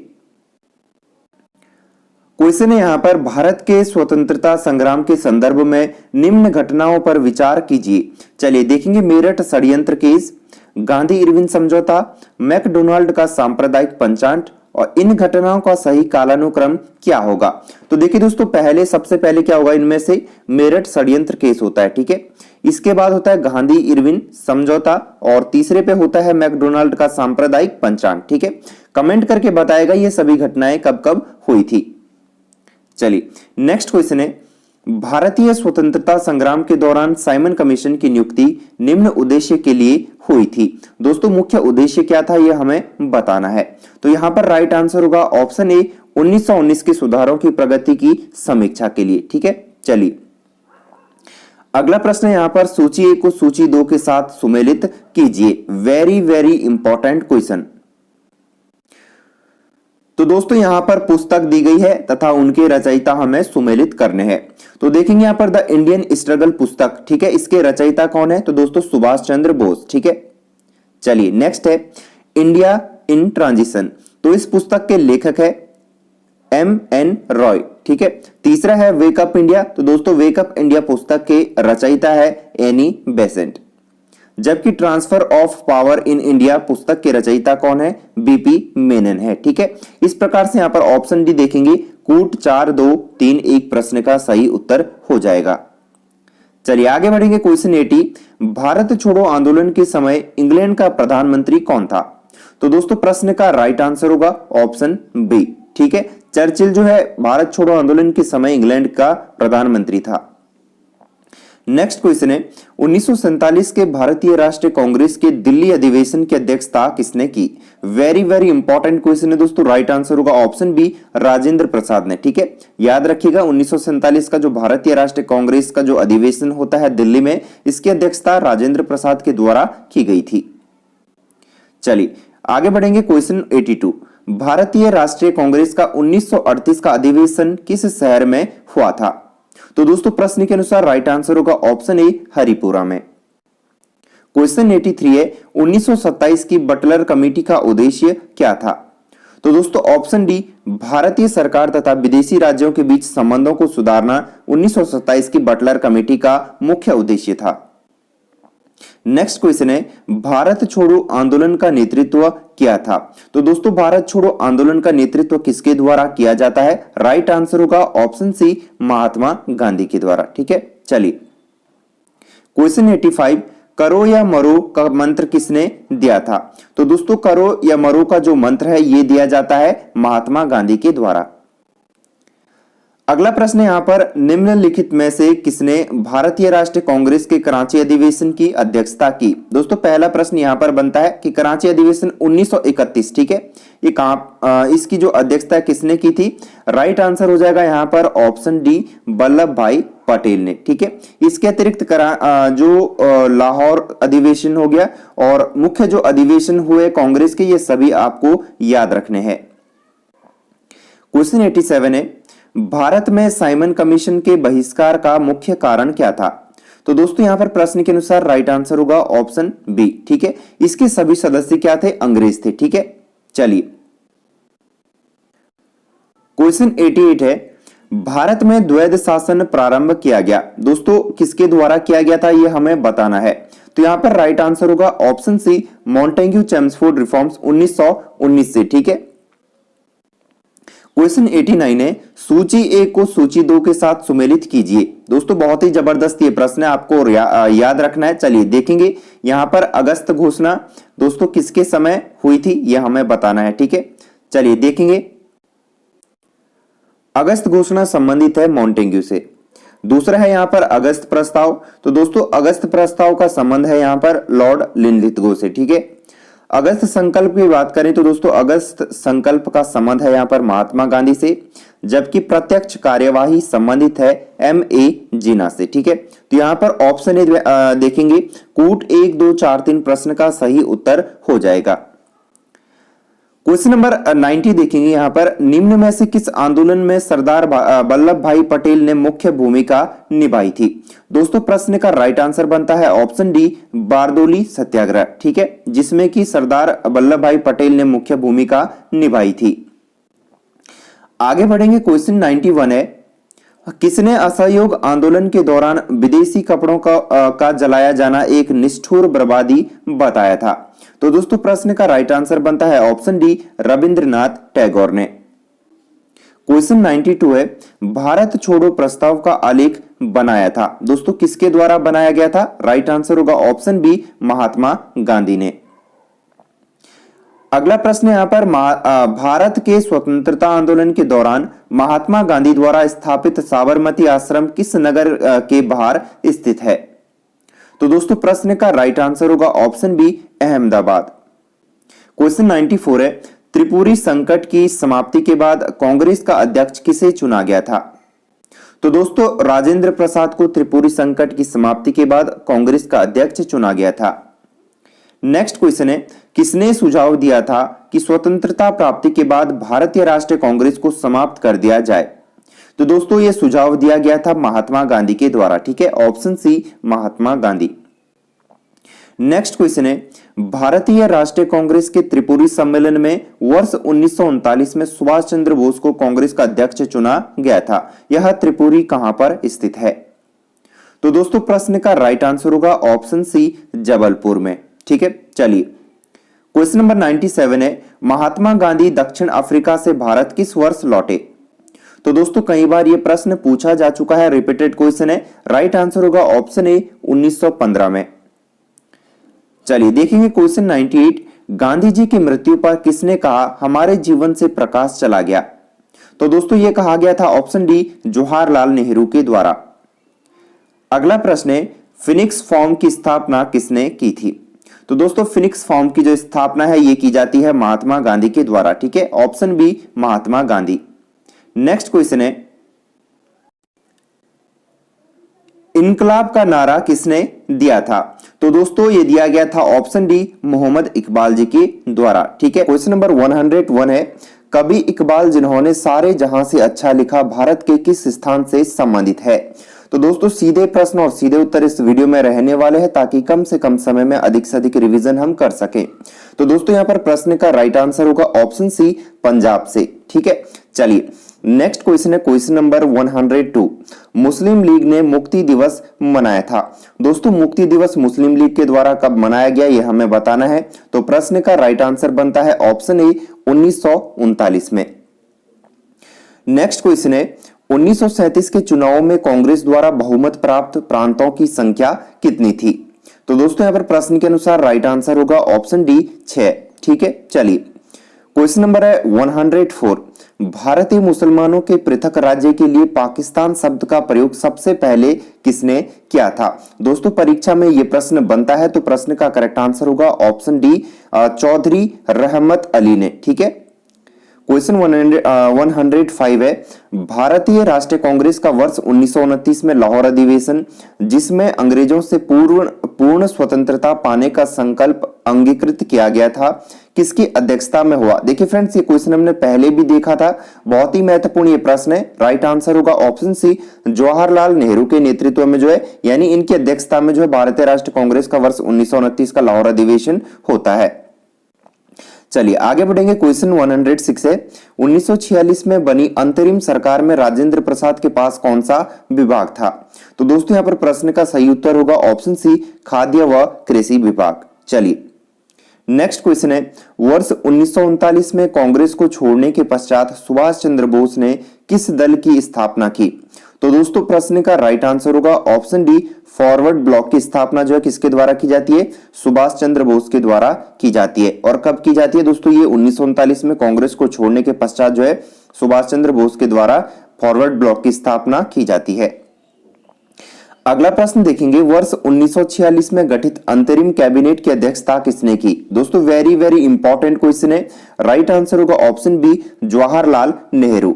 क्वेश्चन है यहां पर, भारत के स्वतंत्रता संग्राम के संदर्भ में निम्न घटनाओं पर विचार कीजिए। चलिए देखेंगे, मेरठ षड्यंत्र केस, गांधी इरविन समझौता, मैकडोनाल्ड का सांप्रदायिक पंचांग, और इन घटनाओं का सही कालानुक्रम क्या होगा? तो देखिए दोस्तों सबसे पहले क्या होगा, इनमें से मेरठ षड्यंत्र केस होता है। ठीक है, इसके बाद होता है गांधी इरविन समझौता, और तीसरे पे होता है मैकडोनाल्ड का सांप्रदायिक पंचांग। ठीक है, कमेंट करके बताएगा ये सभी घटनाएं कब कब हुई थी। चलिए नेक्स्ट क्वेश्चन है, भारतीय स्वतंत्रता संग्राम के दौरान साइमन कमीशन की नियुक्ति निम्न उद्देश्य के लिए हुई थी? दोस्तों मुख्य उद्देश्य क्या था यह हमें बताना है। तो यहां पर राइट आंसर होगा ऑप्शन ए, 1919 के सुधारों की प्रगति की समीक्षा के लिए। ठीक है, चलिए अगला प्रश्न है यहां पर, सूची 1 को सूची 2 के साथ सुमेलित कीजिए। Very very important question. तो दोस्तों यहां पर पुस्तक दी गई है तथा उनके रचयिता हमें सुमेलित करने हैं। तो देखेंगे यहां पर द इंडियन स्ट्रगल पुस्तक। ठीक है, इसके रचयिता कौन है? तो दोस्तों सुभाष चंद्र बोस। ठीक है, चलिए नेक्स्ट है इंडिया इन ट्रांजिशन। तो इस पुस्तक के लेखक है एम एन रॉय। ठीक है। तीसरा है वेकअप इंडिया। तो दोस्तों वेकअप इंडिया पुस्तक के रचयिता है एनी बेसेंट। जबकि transfer of power in India पुस्तक के रचयिता कौन है? बीपी मेनन है। ठीक है, इस प्रकार से यहां पर ऑप्शन डी देखेंगे, कूट 4 2 3 1 प्रश्न का सही उत्तर हो जाएगा। चलिए आगे बढ़ेंगे। क्वेश्चन 80, भारत छोड़ो आंदोलन के समय इंग्लैंड का प्रधानमंत्री कौन था? तो दोस्तों प्रश्न का राइट आंसर होगा ऑप्शन बी। ठीक है, चर्चिल जो है भारत छोड़ो आंदोलन के समय इंग्लैंड का प्रधानमंत्री था। नेक्स्ट क्वेश्चन है, 1947 के भारतीय राष्ट्रीय कांग्रेस के दिल्ली अधिवेशन की अध्यक्षता किसने की? वेरी वेरी इंपॉर्टेंट क्वेश्चन है दोस्तों, राइट आंसर होगा ऑप्शन बी, राजेंद्र प्रसाद ने। ठीक है, याद रखिएगा 1947 का जो भारतीय राष्ट्रीय कांग्रेस का जो अधिवेशन होता है दिल्ली में, इसकी अध्यक्षता राजेंद्र प्रसाद के द्वारा की गई थी। चलिए आगे बढ़ेंगे। क्वेश्चन 82, भारतीय राष्ट्रीय कांग्रेस का 1938 का अधिवेशन किस शहर में हुआ था? तो दोस्तों प्रश्न के अनुसार राइट आंसर होगा ऑप्शन ए, हरिपुरा में। क्वेश्चन 83 है, 1927 की बटलर कमेटी का उद्देश्य क्या था? तो दोस्तों ऑप्शन डी, भारतीय सरकार तथा विदेशी राज्यों के बीच संबंधों को सुधारना 1927 की बटलर कमेटी का मुख्य उद्देश्य था। नेक्स्ट क्वेश्चन है, भारत छोड़ो आंदोलन का नेतृत्व किया था? तो दोस्तों भारत छोड़ो आंदोलन का नेतृत्व किसके द्वारा किया जाता है? राइट आंसर होगा ऑप्शन सी, महात्मा गांधी के द्वारा। ठीक है, चलिए क्वेश्चन 85, करो या मरो का मंत्र किसने दिया था? तो दोस्तों करो या मरो का जो मंत्र है ये दिया जाता है महात्मा गांधी के द्वारा। अगला प्रश्न यहां पर, निम्नलिखित में से किसने भारतीय राष्ट्रीय कांग्रेस के कराची अधिवेशन की अध्यक्षता की? दोस्तों पहला प्रश्न यहां पर बनता है कि कराची अधिवेशन 1931, ठीक है, ये इसकी जो अध्यक्षता किसने की थी? राइट आंसर हो जाएगा यहां पर ऑप्शन डी, वल्लभ भाई पटेल ने। ठीक है, इसके अतिरिक्त जो लाहौर अधिवेशन हो गया और मुख्य जो अधिवेशन हुए कांग्रेस के, ये सभी आपको याद रखने हैं। क्वेश्चन 87 है, भारत में साइमन कमीशन के बहिष्कार का मुख्य कारण क्या था? तो दोस्तों यहां पर प्रश्न के अनुसार राइट आंसर होगा ऑप्शन बी। ठीक है, इसके सभी सदस्य क्या थे? अंग्रेज थे। ठीक है, चलिए क्वेश्चन 88 है, भारत में द्वैध शासन प्रारंभ किया गया, दोस्तों किसके द्वारा किया गया था ये हमें बताना है। तो यहां पर राइट आंसर होगा option C, Montagu Chelmsford reforms 1919 से। ठीक है, क्वेश्चन 89 है, सूची 1 को सूची 2 के साथ सुमेलित कीजिए। दोस्तों बहुत ही जबरदस्त ये प्रश्न है, आपको याद रखना है। चलिए देखेंगे, यहां पर अगस्त घोषणा दोस्तों किसके समय हुई थी ये हमें बताना है। ठीक है, चलिए देखेंगे, अगस्त घोषणा संबंधित है मॉन्टेग्यू से। दूसरा है यहां पर अगस्त प्रस्ताव। तो दोस्तों अगस्त प्रस्ताव का संबंध है यहां पर लॉर्ड लिनलिथगो से। ठीक है, अगस्त संकल्प की बात करें तो दोस्तों अगस्त संकल्प का संबंध है यहां पर महात्मा गांधी से, जबकि प्रत्यक्ष कार्यवाही संबंधित है M.A. जिन्ना से। ठीक है, तो यहां पर ऑप्शन ए देखेंगे, कूट 1 2 4 3 प्रश्न का सही उत्तर हो जाएगा। क्वेश्चन नंबर 90 देखेंगे, यहां पर निम्न में से किस आंदोलन में सरदार वल्लभ भाई पटेल ने मुख्य भूमिका निभाई थी? दोस्तों प्रश्न का राइट आंसर बनता है ऑप्शन डी, बारदोली सत्याग्रह। ठीक है, जिसमें कि सरदार वल्लभ भाई पटेल ने मुख्य भूमिका निभाई थी। आगे बढ़ेंगे, क्वेश्चन 91 है, किसने असहयोग आंदोलन के दौरान विदेशी कपड़ों का जलाया जाना एक निष्ठुर बर्बादी बताया था? तो दोस्तों प्रश्न का राइट आंसर बनता है ऑप्शन डी, रविंद्रनाथ टैगोर ने। क्वेश्चन 92 है, भारत छोड़ो प्रस्ताव का आलेख बनाया था, दोस्तों किसके द्वारा बनाया गया था? राइट आंसर होगा ऑप्शन बी, महात्मा गांधी ने। अगला प्रश्न यहां पर, भारत के स्वतंत्रता आंदोलन के दौरान महात्मा गांधी द्वारा स्थापित साबरमती आश्रम किस नगर के बाहर स्थित है? तो दोस्तों प्रश्न का राइट आंसर होगा ऑप्शन बी, अहमदाबाद। क्वेश्चन 94 है, त्रिपुरी संकट की समाप्ति के बाद कांग्रेस का अध्यक्ष किसे चुना गया था? तो दोस्तों राजेंद्र प्रसाद को त्रिपुरी संकट की समाप्ति के बाद कांग्रेस का अध्यक्ष चुना गया था। नेक्स्ट क्वेश्चन है, किसने सुझाव दिया था कि स्वतंत्रता प्राप्ति के बाद भारतीय राष्ट्रीय कांग्रेस को समाप्त कर दिया जाए? तो दोस्तों यह सुझाव दिया गया था महात्मा गांधी के द्वारा। ठीक है, option C, Mahatma Gandhi. Next question है, भारतीय राष्ट्रीय कांग्रेस के त्रिपुरी सम्मेलन में वर्ष 1939 में सुभाष चंद्र बोस को कांग्रेस का अध्यक्ष चुना गया था। यह त्रिपुरी कहां पर स्थित है? तो दोस्तों प्रश्न का राइट आंसर होगा ऑप्शन सी, जबलपुर में। ठीक है, चलिए क्वेश्चन नंबर 97 है, महात्मा गांधी दक्षिण अफ्रीका से भारत किस वर्ष लौटे? तो दोस्तों कई बार यह प्रश्न पूछा जा चुका है, रिपीटेड क्वेश्चन है। राइट आंसर होगा ऑप्शन ए, 1915 में। चलिए देखेंगे क्वेश्चन 98, गांधी जी की मृत्यु पर किसने कहा हमारे जीवन से प्रकाश चला गया? तो दोस्तों यह कहा गया था ऑप्शन डी, जवाहरलाल नेहरू के द्वारा। अगला प्रश्न है, फिनिक्स फॉर्म की स्थापना किसने की थी? तो दोस्तों फिनिक्स फॉर्म की जो स्थापना है ये की जाती है महात्मा गांधी के द्वारा। ठीक है, option B, Mahatma Gandhi. Next question है, इनकलाब का नारा किसने दिया था? तो दोस्तों ये दिया गया था ऑप्शन डी, मोहम्मद इकबाल जी के द्वारा। ठीक है, क्वेश्चन नंबर 101 है, कवि इकबाल जिन्होंने सारे जहां से अच्छा लिखा भारत के किस स्थान से संबंधित है? तो दोस्तों सीधे प्रश्न और सीधे उत्तर इस वीडियो में रहने वाले हैं ताकि कम से कम समय में अधिक से अधिक रिवीजन हम कर सकें। तो दोस्तों यहाँ पर प्रश्न का राइट आंसर होगा ऑप्शन सी, पंजाब से। ठीक है, चलिए नेक्स्ट क्वेश्चन है क्वेश्चन नंबर 102, मुस्लिम लीग ने मुक्ति दिवस मनाया था। दोस्तों मुक्ति दिवस मुस्लिम लीग के द्वारा कब मनाया गया यह हमें बताना है। तो प्रश्न का राइट आंसर बनता है ऑप्शन ए, 1939 में। नेक्स्ट क्वेश्चन है, 1937 के चुनाव में कांग्रेस द्वारा बहुमत प्राप्त प्रांतों की संख्या कितनी थी? तो दोस्तों यहाँ पर प्रश्न के अनुसार राइट आंसर होगा ऑप्शन डी, 6। ठीक है, चलिए क्वेश्चन नंबर है 104, भारतीय मुसलमानों के पृथक राज्य के लिए पाकिस्तान शब्द का प्रयोग सबसे पहले किसने किया था? दोस्तों परीक्षा में यह प्रश्न बनता है तो प्रश्न का करेक्ट आंसर होगा ऑप्शन डी, चौधरी रहमत अली ने। ठीक है, क्वेश्चन 105 है, भारतीय राष्ट्रीय कांग्रेस का वर्ष 1929 में लाहौर अधिवेशन जिसमें अंग्रेजों से पूर्ण स्वतंत्रता पाने का संकल्प अंगीकृत किया गया था, किसकी अध्यक्षता में हुआ? देखिए फ्रेंड्स ये क्वेश्चन हमने पहले भी देखा था, बहुत ही महत्वपूर्ण ये प्रश्न है। राइट आंसर होगा ऑप्शन सी, जवाहरलाल नेहरू के नेतृत्व में जो है यानी इनकी अध्यक्षता में जो है भारतीय राष्ट्रीय कांग्रेस का वर्ष 1929 का लाहौर अधिवेशन होता है। चलिए आगे बढ़ेंगे, क्वेश्चन 106 है, 1946 में बनी अंतरिम सरकार में राजेंद्र प्रसाद के पास कौन सा विभाग था? तो दोस्तों यहाँ पर प्रश्न का सही उत्तर होगा ऑप्शन सी, खाद्य व कृषि विभाग। चलिए नेक्स्ट क्वेश्चन है, वर्ष 1939 में कांग्रेस को छोड़ने के पश्चात सुभाष चंद्र बोस ने किस दल की स्थापना की? तो दोस्तों प्रश्न का राइट आंसर होगा ऑप्शन डी, फॉरवर्ड ब्लॉक की स्थापना जो है किसके द्वारा की जाती है? सुभाष चंद्र बोस के द्वारा की जाती है। और कब की जाती है दोस्तों? ये 1939 में कांग्रेस को छोड़ने के पश्चात जो है सुभाष चंद्र बोस के द्वारा फॉरवर्ड ब्लॉक की स्थापना की जाती है। अगला प्रश्न देखेंगे, वर्ष 1946 में गठित अंतरिम कैबिनेट की अध्यक्षता किसने की? दोस्तों वेरी वेरी इंपॉर्टेंट क्वेश्चन है, राइट आंसर होगा option B, Jawaharlal Nehru.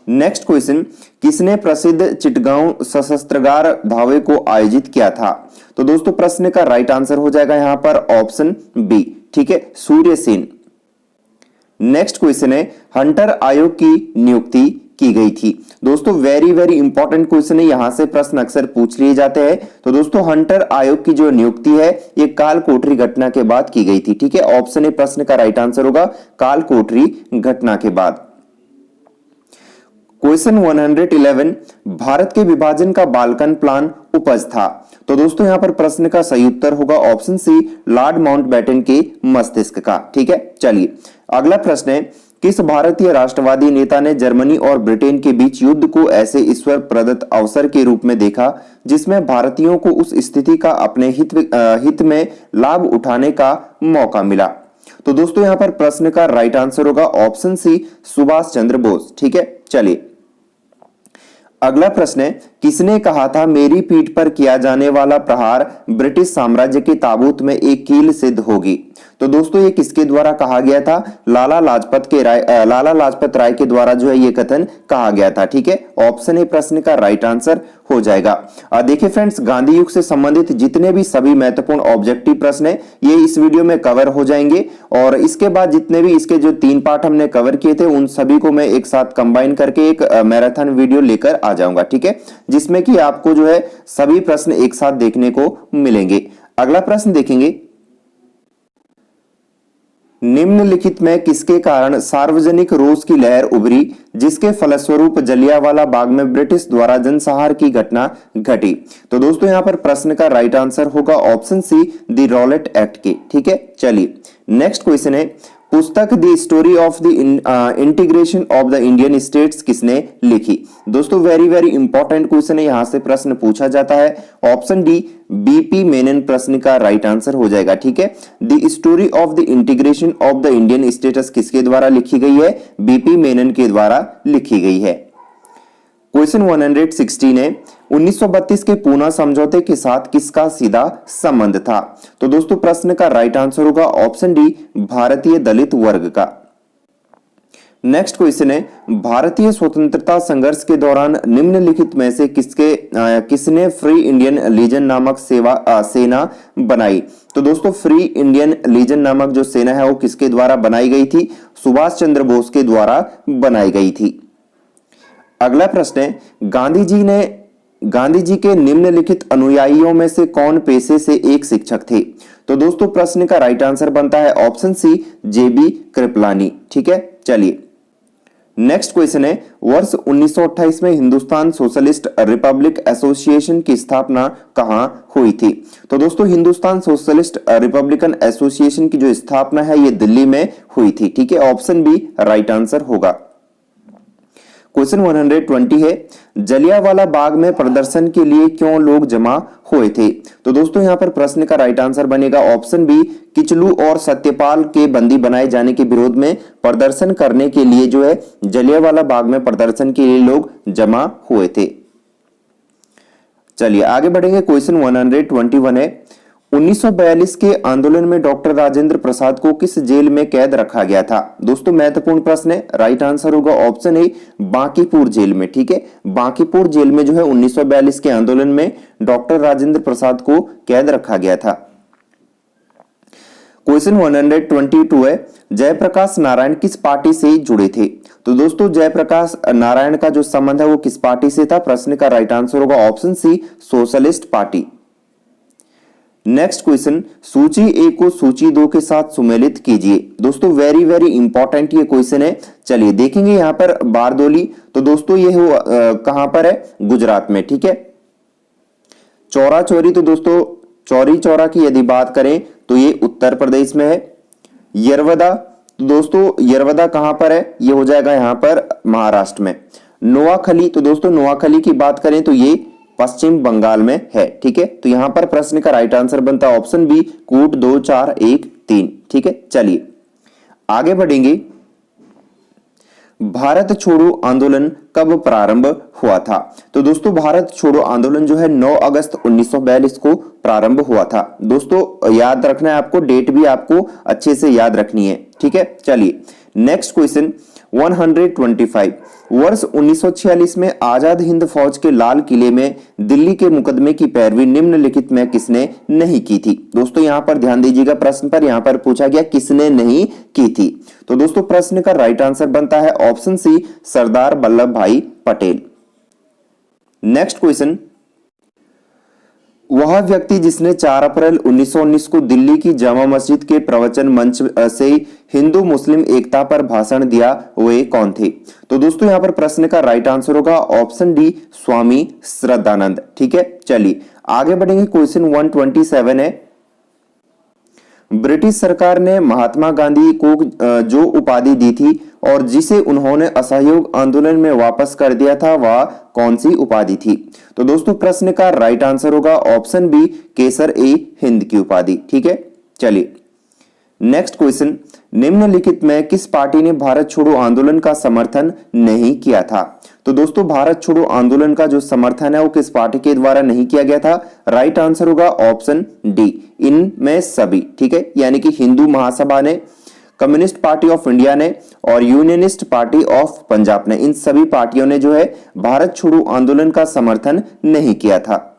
Next question, किसने प्रसिद्ध चिटगांव सशस्त्रगार धावे को आयोजित किया था? तो दोस्तों प्रश्न का राइट आंसर हो जाएगा यहां पर ऑप्शन बी। ठीक है, सूर्य सेन। नेक्स्ट क्वेश्चन है, हंटर आयोग की नियुक्ति की गई थी। दोस्तों वेरी वेरी इंपॉर्टेंट क्वेश्चन है, यहां से प्रश्न अक्सर पूछ लिए जाते हैं। तो दोस्तों हंटर आयोग की जो नियुक्ति है ये काल कोठरी घटना के बाद की गई थी। ठीक है, ऑप्शन ए प्रश्न का राइट आंसर होगा काल कोठरी घटना के बाद। क्वेश्चन 111, भारत के विभाजन का बाल्कन प्लान उपज था। तो दोस्तों यहां पर प्रश्न का सही उत्तर होगा ऑप्शन सी, लॉर्ड माउंटबेटन के मस्तिष्क का। ठीक है, चलिए अगला प्रश्न है, किस भारतीय राष्ट्रवादी नेता ने जर्मनी और ब्रिटेन के बीच युद्ध को ऐसे ईश्वर प्रदत्त अवसर के रूप में देखा जिसमें भारतीयों को उस स्थिति का अपने हित में लाभ उठाने का मौका मिला? तो दोस्तों यहां पर प्रश्न का राइट आंसर होगा ऑप्शन सी, सुभाष चंद्र बोस। ठीक है, चलिए अगला प्रश्न है, किसने कहा था मेरी पीठ पर किया जाने वाला प्रहार ब्रिटिश साम्राज्य के ताबूत में एक कील सिद्ध होगी? तो दोस्तों ये किसके द्वारा कहा गया था? लाला लाजपत राय के द्वारा जो है ये कथन कहा गया था। ठीक है, ऑप्शन ए प्रश्न का राइट आंसर हो जाएगा। देखिए फ्रेंड्स, गांधी युग से संबंधित जितने भी सभी महत्वपूर्ण ऑब्जेक्टिव प्रश्न है ये इस वीडियो में कवर हो जाएंगे और इसके बाद जितने भी इसके जो 3 पार्ट हमने कवर किए थे उन सभी को मैं एक साथ कंबाइन करके एक मैराथन वीडियो लेकर आ जाऊंगा। ठीक है, जिसमें कि आपको जो है सभी प्रश्न एक साथ देखने को मिलेंगे। अगला प्रश्न देखेंगे, निम्नलिखित में किसके कारण सार्वजनिक रोष की लहर उभरी जिसके फलस्वरूप जलियांवाला बाग में ब्रिटिश द्वारा जनसंहार की घटना घटी? तो दोस्तों यहाँ पर प्रश्न का राइट आंसर होगा option C, the Rowlatt Act के। ठीक है, चलिए नेक्स्ट क्वेश्चन है, पुस्तक the story of the integration of the Indian states किसने लिखी? दोस्तों वेरी वेरी इंपॉर्टेंट क्वेश्चन है, यहां से प्रश्न पूछा जाता है। ऑप्शन डी, बीपी मेनन प्रश्न का राइट आंसर हो जाएगा। ठीक है, the story of the integration of the Indian states किसके द्वारा लिखी गई है? बीपी मेनन के द्वारा लिखी गई है। क्वेश्चन 116 है, 1932 के पूना समझौते के साथ किसका सीधा संबंध था? तो दोस्तों प्रश्न का राइट आंसर होगा ऑप्शन डी, भारतीय दलित वर्ग का। नेक्स्ट क्वेश्चन है, भारतीय स्वतंत्रता संघर्ष के दौरान निम्नलिखित में से किसने फ्री इंडियन लीजन नामक सेना बनाई? तो दोस्तों फ्री इंडियन लीजन नामक जो सेना है वो किसके द्वारा बनाई गई थी? सुभाष चंद्र बोस के द्वारा बनाई गई थी। अगला प्रश्न है, गांधी जी के निम्नलिखित अनुयायियों में से कौन पेशे से एक शिक्षक थे? तो दोस्तों प्रश्न का राइट आंसर बनता है ऑप्शन सी, जेबी कृपलानी। ठीक है, चलिए नेक्स्ट क्वेश्चन है, वर्ष 1928 में हिंदुस्तान सोशलिस्ट रिपब्लिक एसोसिएशन की स्थापना कहां हुई थी? तो दोस्तों हिंदुस्तान सोशलिस्ट रिपब्लिकन एसोसिएशन की जो स्थापना है ये दिल्ली में हुई थी। ठीक है, ऑप्शन बी राइट आंसर होगा। क्वेश्चन 120 है, जलियांवाला बाग में प्रदर्शन के लिए क्यों लोग जमा हुए थे? तो दोस्तों यहां पर प्रश्न का राइट आंसर बनेगा ऑप्शन बी, किचलू और सत्यपाल के बंदी बनाए जाने के विरोध में प्रदर्शन करने के लिए जो है जलियांवाला बाग में प्रदर्शन के लिए लोग जमा हुए थे। चलिए आगे बढ़ेंगे। क्वेश्चन 121 है, 1942 के आंदोलन में डॉक्टर राजेंद्र प्रसाद को किस जेल में कैद रखा गया था? दोस्तों महत्वपूर्ण प्रश्न है, राइट आंसर होगा ऑप्शन ए, बांकीपुर जेल में। ठीक है, बांकीपुर जेल में जो है 1942 के आंदोलन में डॉक्टर राजेंद्र प्रसाद को कैद रखा गया था। क्वेश्चन 122 है, जयप्रकाश नारायण किस पार्टी से जुड़े थे? तो दोस्तों जयप्रकाश नारायण का जो संबंध है वो किस पार्टी से था? प्रश्न का राइट आंसर होगा option C, socialist party. Next question, सूची ए को सूची 2 के साथ सुमेलित कीजिए। दोस्तों वेरी वेरी इंपॉर्टेंट ये क्वेश्चन है। चलिए देखेंगे यहाँ पर बारदोली, तो दोस्तों ये कहां पर है? गुजरात में। ठीक है, चौरा चौरी, तो दोस्तों चौरी चौरा की यदि बात करें तो ये उत्तर प्रदेश में है। यरवदा, तो दोस्तों यरवदा कहां पर है? ये हो जाएगा यहाँ पर महाराष्ट्र में। नोआखली, तो दोस्तों नोआखली की बात करें तो ये पश्चिम बंगाल में है। ठीक है, तो यहां पर प्रश्न का राइट आंसर बनता है ऑप्शन बी, कूट 2 4 1 3। ठीक है, चलिए आगे बढ़ेंगे। भारत छोड़ो आंदोलन कब प्रारंभ हुआ था? तो दोस्तों भारत छोड़ो आंदोलन जो है 9 अगस्त 1942 को प्रारंभ हुआ था। दोस्तों याद रखना है आपको, डेट भी आपको अच्छे से याद रखनी है। ठीक है, चलिए नेक्स्ट क्वेश्चन 125, वर्ष 1946 में आजाद हिंद फौज के लाल किले में दिल्ली के मुकदमे की पैरवी निम्नलिखित में किसने नहीं की थी? दोस्तों यहां पर ध्यान दीजिएगा, प्रश्न पर यहां पर पूछा गया किसने नहीं की थी। तो दोस्तों प्रश्न का राइट आंसर बनता है ऑप्शन सी, सरदार वल्लभ भाई पटेल। नेक्स्ट क्वेश्चन, वह व्यक्ति जिसने 4 अप्रैल 1919 को दिल्ली की जामा मस्जिद के प्रवचन मंच से हिंदू मुस्लिम एकता पर भाषण दिया वे कौन थे? तो दोस्तों यहां पर प्रश्न का राइट आंसर होगा ऑप्शन डी, स्वामी श्रद्धानंद। ठीक है, चलिए आगे बढ़ेंगे। क्वेश्चन 127 है, ब्रिटिश सरकार ने महात्मा गांधी को जो उपाधि दी थी और जिसे उन्होंने असहयोग आंदोलन में वापस कर दिया था वह कौन सी उपाधि थी? तो दोस्तों प्रश्न का राइट आंसर होगा ऑप्शन बी, केसर ए हिंद की उपाधि। ठीक है, चलिए नेक्स्ट क्वेश्चन, निम्नलिखित में किस पार्टी ने भारत छोड़ो आंदोलन का समर्थन नहीं किया था? तो दोस्तों भारत छोड़ो आंदोलन का जो समर्थन है वो किस पार्टी के द्वारा नहीं किया गया था? राइट आंसर होगा ऑप्शन डी, इनमें सभी। ठीक है, यानी कि हिंदू महासभा ने, कम्युनिस्ट पार्टी ऑफ इंडिया ने और यूनियनिस्ट पार्टी ऑफ पंजाब ने, इन सभी पार्टियों ने जो है भारत छोड़ो आंदोलन का समर्थन नहीं किया था।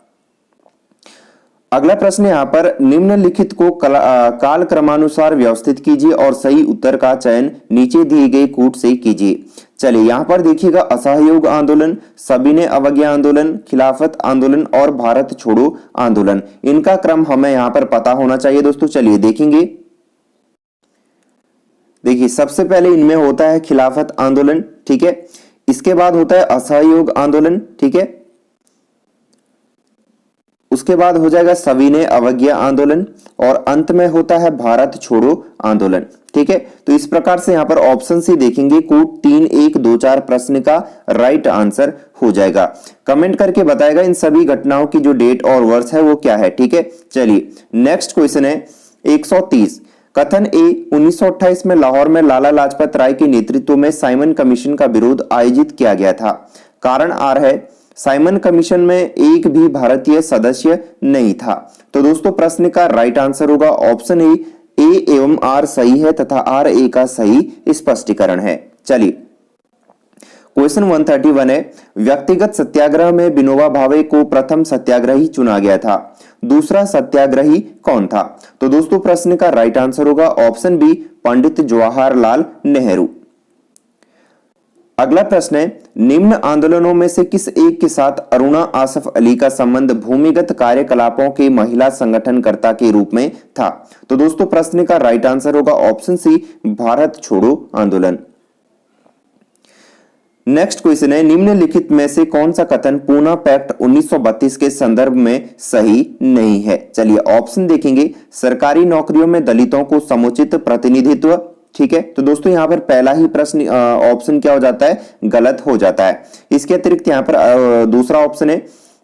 अगला प्रश्न यहां पर, निम्नलिखित को काल क्रमानुसार व्यवस्थित कीजिए और सही उत्तर का चयन नीचे दिए गए कूट से कीजिए। चलिए यहां पर देखिएगा, असहयोग आंदोलन, सविनय अवज्ञा आंदोलन, खिलाफत आंदोलन और भारत छोड़ो आंदोलन, इनका क्रम हमें यहां पर पता होना चाहिए दोस्तों। चलिए देखेंगे। देखिए सबसे पहले इनमें होता है खिलाफत आंदोलन, ठीक है, इसके बाद होता है असहयोग आंदोलन, ठीक है, उसके बाद हो जाएगा सविनय अवज्ञा आंदोलन और अंत में होता है भारत छोड़ो आंदोलन, ठीक है। तो इस प्रकार से यहां पर ऑप्शन सी देखेंगे कूट 3 1 2 4 प्रश्न का राइट आंसर हो जाएगा। कमेंट करके बताएगा इन सभी घटनाओं की जो डेट और वर्ष है वो क्या है, ठीक है। चलिए नेक्स्ट क्वेश्चन है 130। कथन ए 1928 में लाहौर में लाला लाजपत राय के नेतृत्व में साइमन कमीशन का विरोध आयोजित किया गया था। कारण आर है साइमन कमीशन में एक भी भारतीय सदस्य नहीं था। तो दोस्तों प्रश्न का राइट आंसर होगा ऑप्शन ए एवं आर सही है तथा आर ए का सही स्पष्टीकरण है। चलिए क्वेश्चन 131 है व्यक्तिगत सत्याग्रह में विनोबा भावे को प्रथम सत्याग्रही चुना गया था, दूसरा सत्याग्रही कौन था? तो दोस्तों प्रश्न का राइट आंसर होगा ऑप्शन बी पंडित जवाहरलाल नेहरू। अगला प्रश्न है निम्न आंदोलनों में से किस एक के साथ अरुणा आसफ अली का संबंध भूमिगत कार्यकलापों के महिला संगठनकर्ता के रूप में था? तो दोस्तों प्रश्न का राइट आंसर होगा ऑप्शन सी भारत छोड़ो आंदोलन। नेक्स्ट क्वेश्चन है निम्नलिखित में से कौन सा कथन पूना पैक्ट 1932 के संदर्भ में सही नहीं है? चलिए ऑप्शन देखेंगे सरकारी नौकरियों में दलितों को समुचित प्रतिनिधित्व, ठीक है। तो दोस्तों यहाँ पर पहला ही प्रश्न ऑप्शन क्या हो जाता है, गलत हो जाता है। इसके अतिरिक्त यहाँ पर दूसरा ऑप्शन है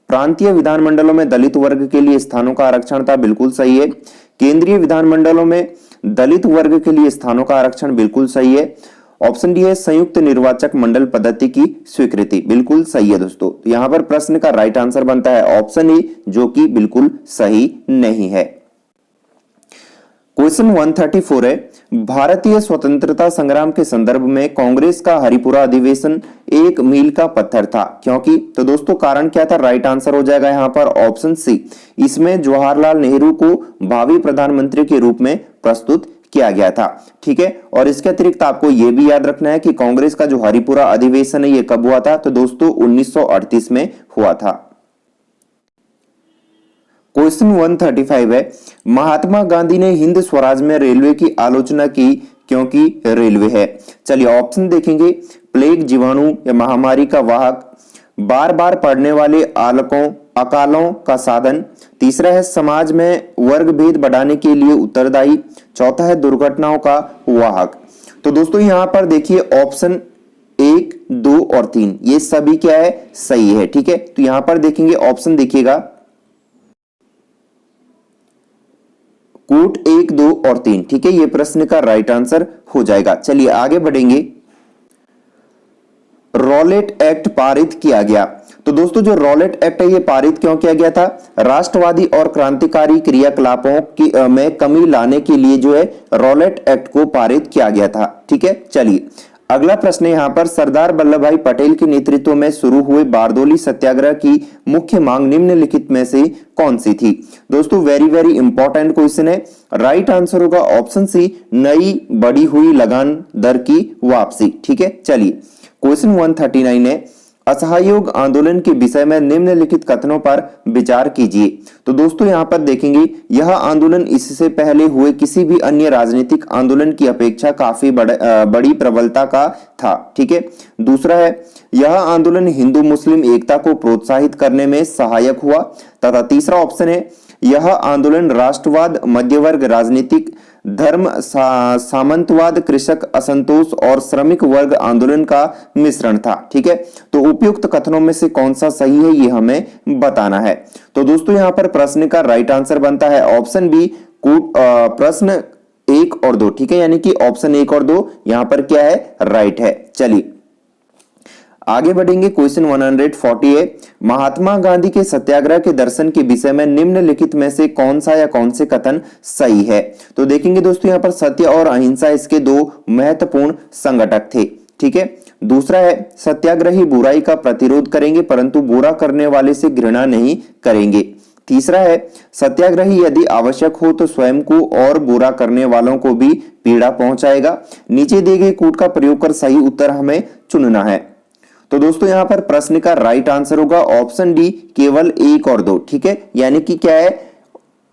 प्रांतीय विधानमंडलों में दलित वर्ग के लिए स्थानों का आरक्षण था, बिल्कुल सही है। केंद्रीय विधानमंडलों में दलित वर्ग के लिए स्थानों का आरक्षण, बिल्कुल सही है। ऑप्शन डी है संयुक्त निर्वाचक मंडल पद्धति की स्वीकृति, बिल्कुल सही है दोस्तों। तो यहां पर प्रश्न का राइट आंसर बनता है ऑप्शन ए जो कि बिल्कुल सही नहीं है। क्वेश्चन 134 है भारतीय स्वतंत्रता संग्राम के संदर्भ में कांग्रेस का हरिपुरा अधिवेशन एक मील का पत्थर था क्योंकि? तो दोस्तों कारण क्या था? राइट आंसर हो जाएगा यहां पर ऑप्शन सी, इसमें जवाहरलाल नेहरू को भावी प्रधानमंत्री के रूप में प्रस्तुत किया गया था, ठीक है। और इसके अतिरिक्त आपको यह भी याद रखना है कि कांग्रेस का जो हरिपुरा अधिवेशन है ये कब हुआ था? तो दोस्तों 1938 में हुआ था। क्वेश्चन 135 है महात्मा गांधी ने हिंद स्वराज में रेलवे की आलोचना की क्योंकि रेलवे है। चलिए ऑप्शन देखेंगे प्लेग जीवाणु या महामारी का वाहक, बार बार पड़ने वाले अकालों का साधन, तीसरा है समाज में वर्ग भेद बढ़ाने के लिए उत्तरदायी, चौथा है दुर्घटनाओं का वाहक। तो दोस्तों यहां पर देखिए ऑप्शन 1 2 और 3 ये सभी क्या है, सही है, ठीक है। तो यहां पर देखेंगे ऑप्शन देखिएगा कूट 1 2 और 3, ठीक है, ये प्रश्न का राइट आंसर हो जाएगा। चलिए आगे बढ़ेंगे। रॉलेट एक्ट पारित किया गया। तो दोस्तों जो रॉलेट एक्ट है ये पारित क्यों किया गया था? राष्ट्रवादी और क्रांतिकारी क्रियाकलापों की में कमी लाने के लिए जो है रॉलेट एक्ट को पारित किया गया था, ठीक है। चलिए अगला प्रश्न यहां पर सरदार वल्लभ भाई पटेल के नेतृत्व में शुरू हुए बारदोली सत्याग्रह की मुख्य मांग निम्नलिखित में से कौन सी थी? दोस्तों वेरी वेरी इंपॉर्टेंट क्वेश्चन है। राइट आंसर होगा ऑप्शन सी नई बढ़ी हुई लगान दर की वापसी, ठीक है। चलिए क्वेश्चन 139 है असहयोग आंदोलन के विषय में निम्नलिखित कथनों पर विचार कीजिए। तो दोस्तों यहां पर देखेंगे यह आंदोलन इससे पहले हुए किसी भी अन्य राजनीतिक आंदोलन की अपेक्षा काफी बड़ी प्रबलता का था, ठीक है। दूसरा है यह आंदोलन हिंदू मुस्लिम एकता को प्रोत्साहित करने में सहायक हुआ, तथा तीसरा ऑप्शन है यह आंदोलन राष्ट्रवाद, मध्यवर्ग राजनीतिक, धर्म सामंतवाद, कृषक असंतोष और श्रमिक वर्ग आंदोलन का मिश्रण था, ठीक है। तो उपयुक्त कथनों में से कौन सा सही है ये हमें बताना है। तो दोस्तों यहां पर प्रश्न का राइट आंसर बनता है ऑप्शन बी प्रश्न 1 और 2, ठीक है, यानी कि ऑप्शन 1 और 2 यहां पर क्या है, राइट है। चलिए आगे बढ़ेंगे। क्वेश्चन 140 है महात्मा गांधी के सत्याग्रह के दर्शन के विषय में निम्नलिखित में से कौन सा या कौन से कथन सही है? तो देखेंगे दोस्तों यहाँ पर सत्य और अहिंसा इसके 2 महत्वपूर्ण संगठक थे, ठीक है। दूसरा है सत्याग्रही बुराई का प्रतिरोध करेंगे परंतु बुरा करने वाले से घृणा नहीं करेंगे। तीसरा है सत्याग्रही यदि आवश्यक हो तो स्वयं को और बुरा करने वालों को भी पीड़ा पहुंचाएगा। नीचे दिए गए कूट का प्रयोग कर सही उत्तर हमें चुनना है। तो दोस्तों यहां पर प्रश्न का राइट आंसर होगा ऑप्शन डी केवल 1 और 2, ठीक है, यानी कि क्या है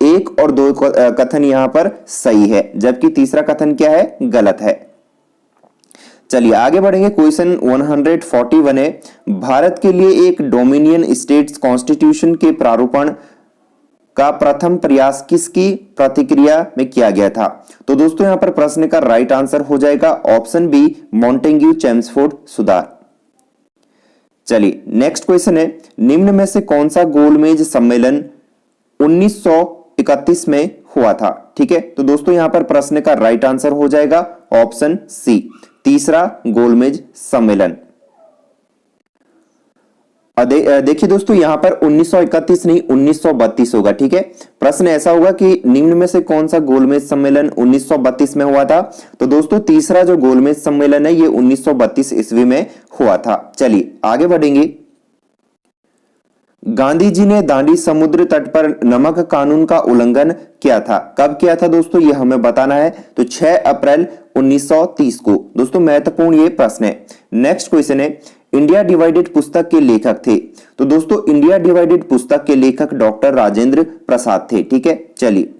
1 और 2 कथन यहां पर सही है, जबकि तीसरा कथन क्या है, गलत है। चलिए आगे बढ़ेंगे। क्वेश्चन 141 है, भारत के लिए एक डोमिनियन स्टेट्स कॉन्स्टिट्यूशन के प्रारूपण का प्रथम प्रयास किसकी प्रतिक्रिया में किया गया था? तो दोस्तों यहां पर प्रश्न का राइट आंसर हो जाएगा ऑप्शन बी, मॉन्टेग्यू चेम्सफोर्ड सुधार। चलिए नेक्स्ट क्वेश्चन है, निम्न में से कौन सा गोलमेज सम्मेलन 1931 में हुआ था? ठीक है, तो दोस्तों यहां पर प्रश्न का राइट आंसर हो जाएगा ऑप्शन सी, तीसरा गोलमेज सम्मेलन। देखिए दोस्तों यहां पर 1931 नहीं 1932 होगा। ठीक है, प्रश्न ऐसा होगा कि निम्न में से कौन सा गोलमेज सम्मेलन 1932 में हुआ था? तो दोस्तों तीसरा जो गोलमेज सम्मेलन है ये 1932 ईस्वी में हुआ था। चलिए आगे बढ़ेंगे। गांधी जी ने दांडी समुद्र तट पर नमक कानून का उल्लंघन किया था, कब किया था दोस्तों ये हमें बताना है। तो 6 अप्रैल 1930 को। दोस्तों महत्वपूर्ण ये प्रश्न है। नेक्स्ट क्वेश्चन है, इंडिया डिवाइडेड पुस्तक के लेखक थे? तो दोस्तों इंडिया डिवाइडेड पुस्तक के लेखक डॉक्टर राजेंद्र प्रसाद थे। ठीक है, चलिए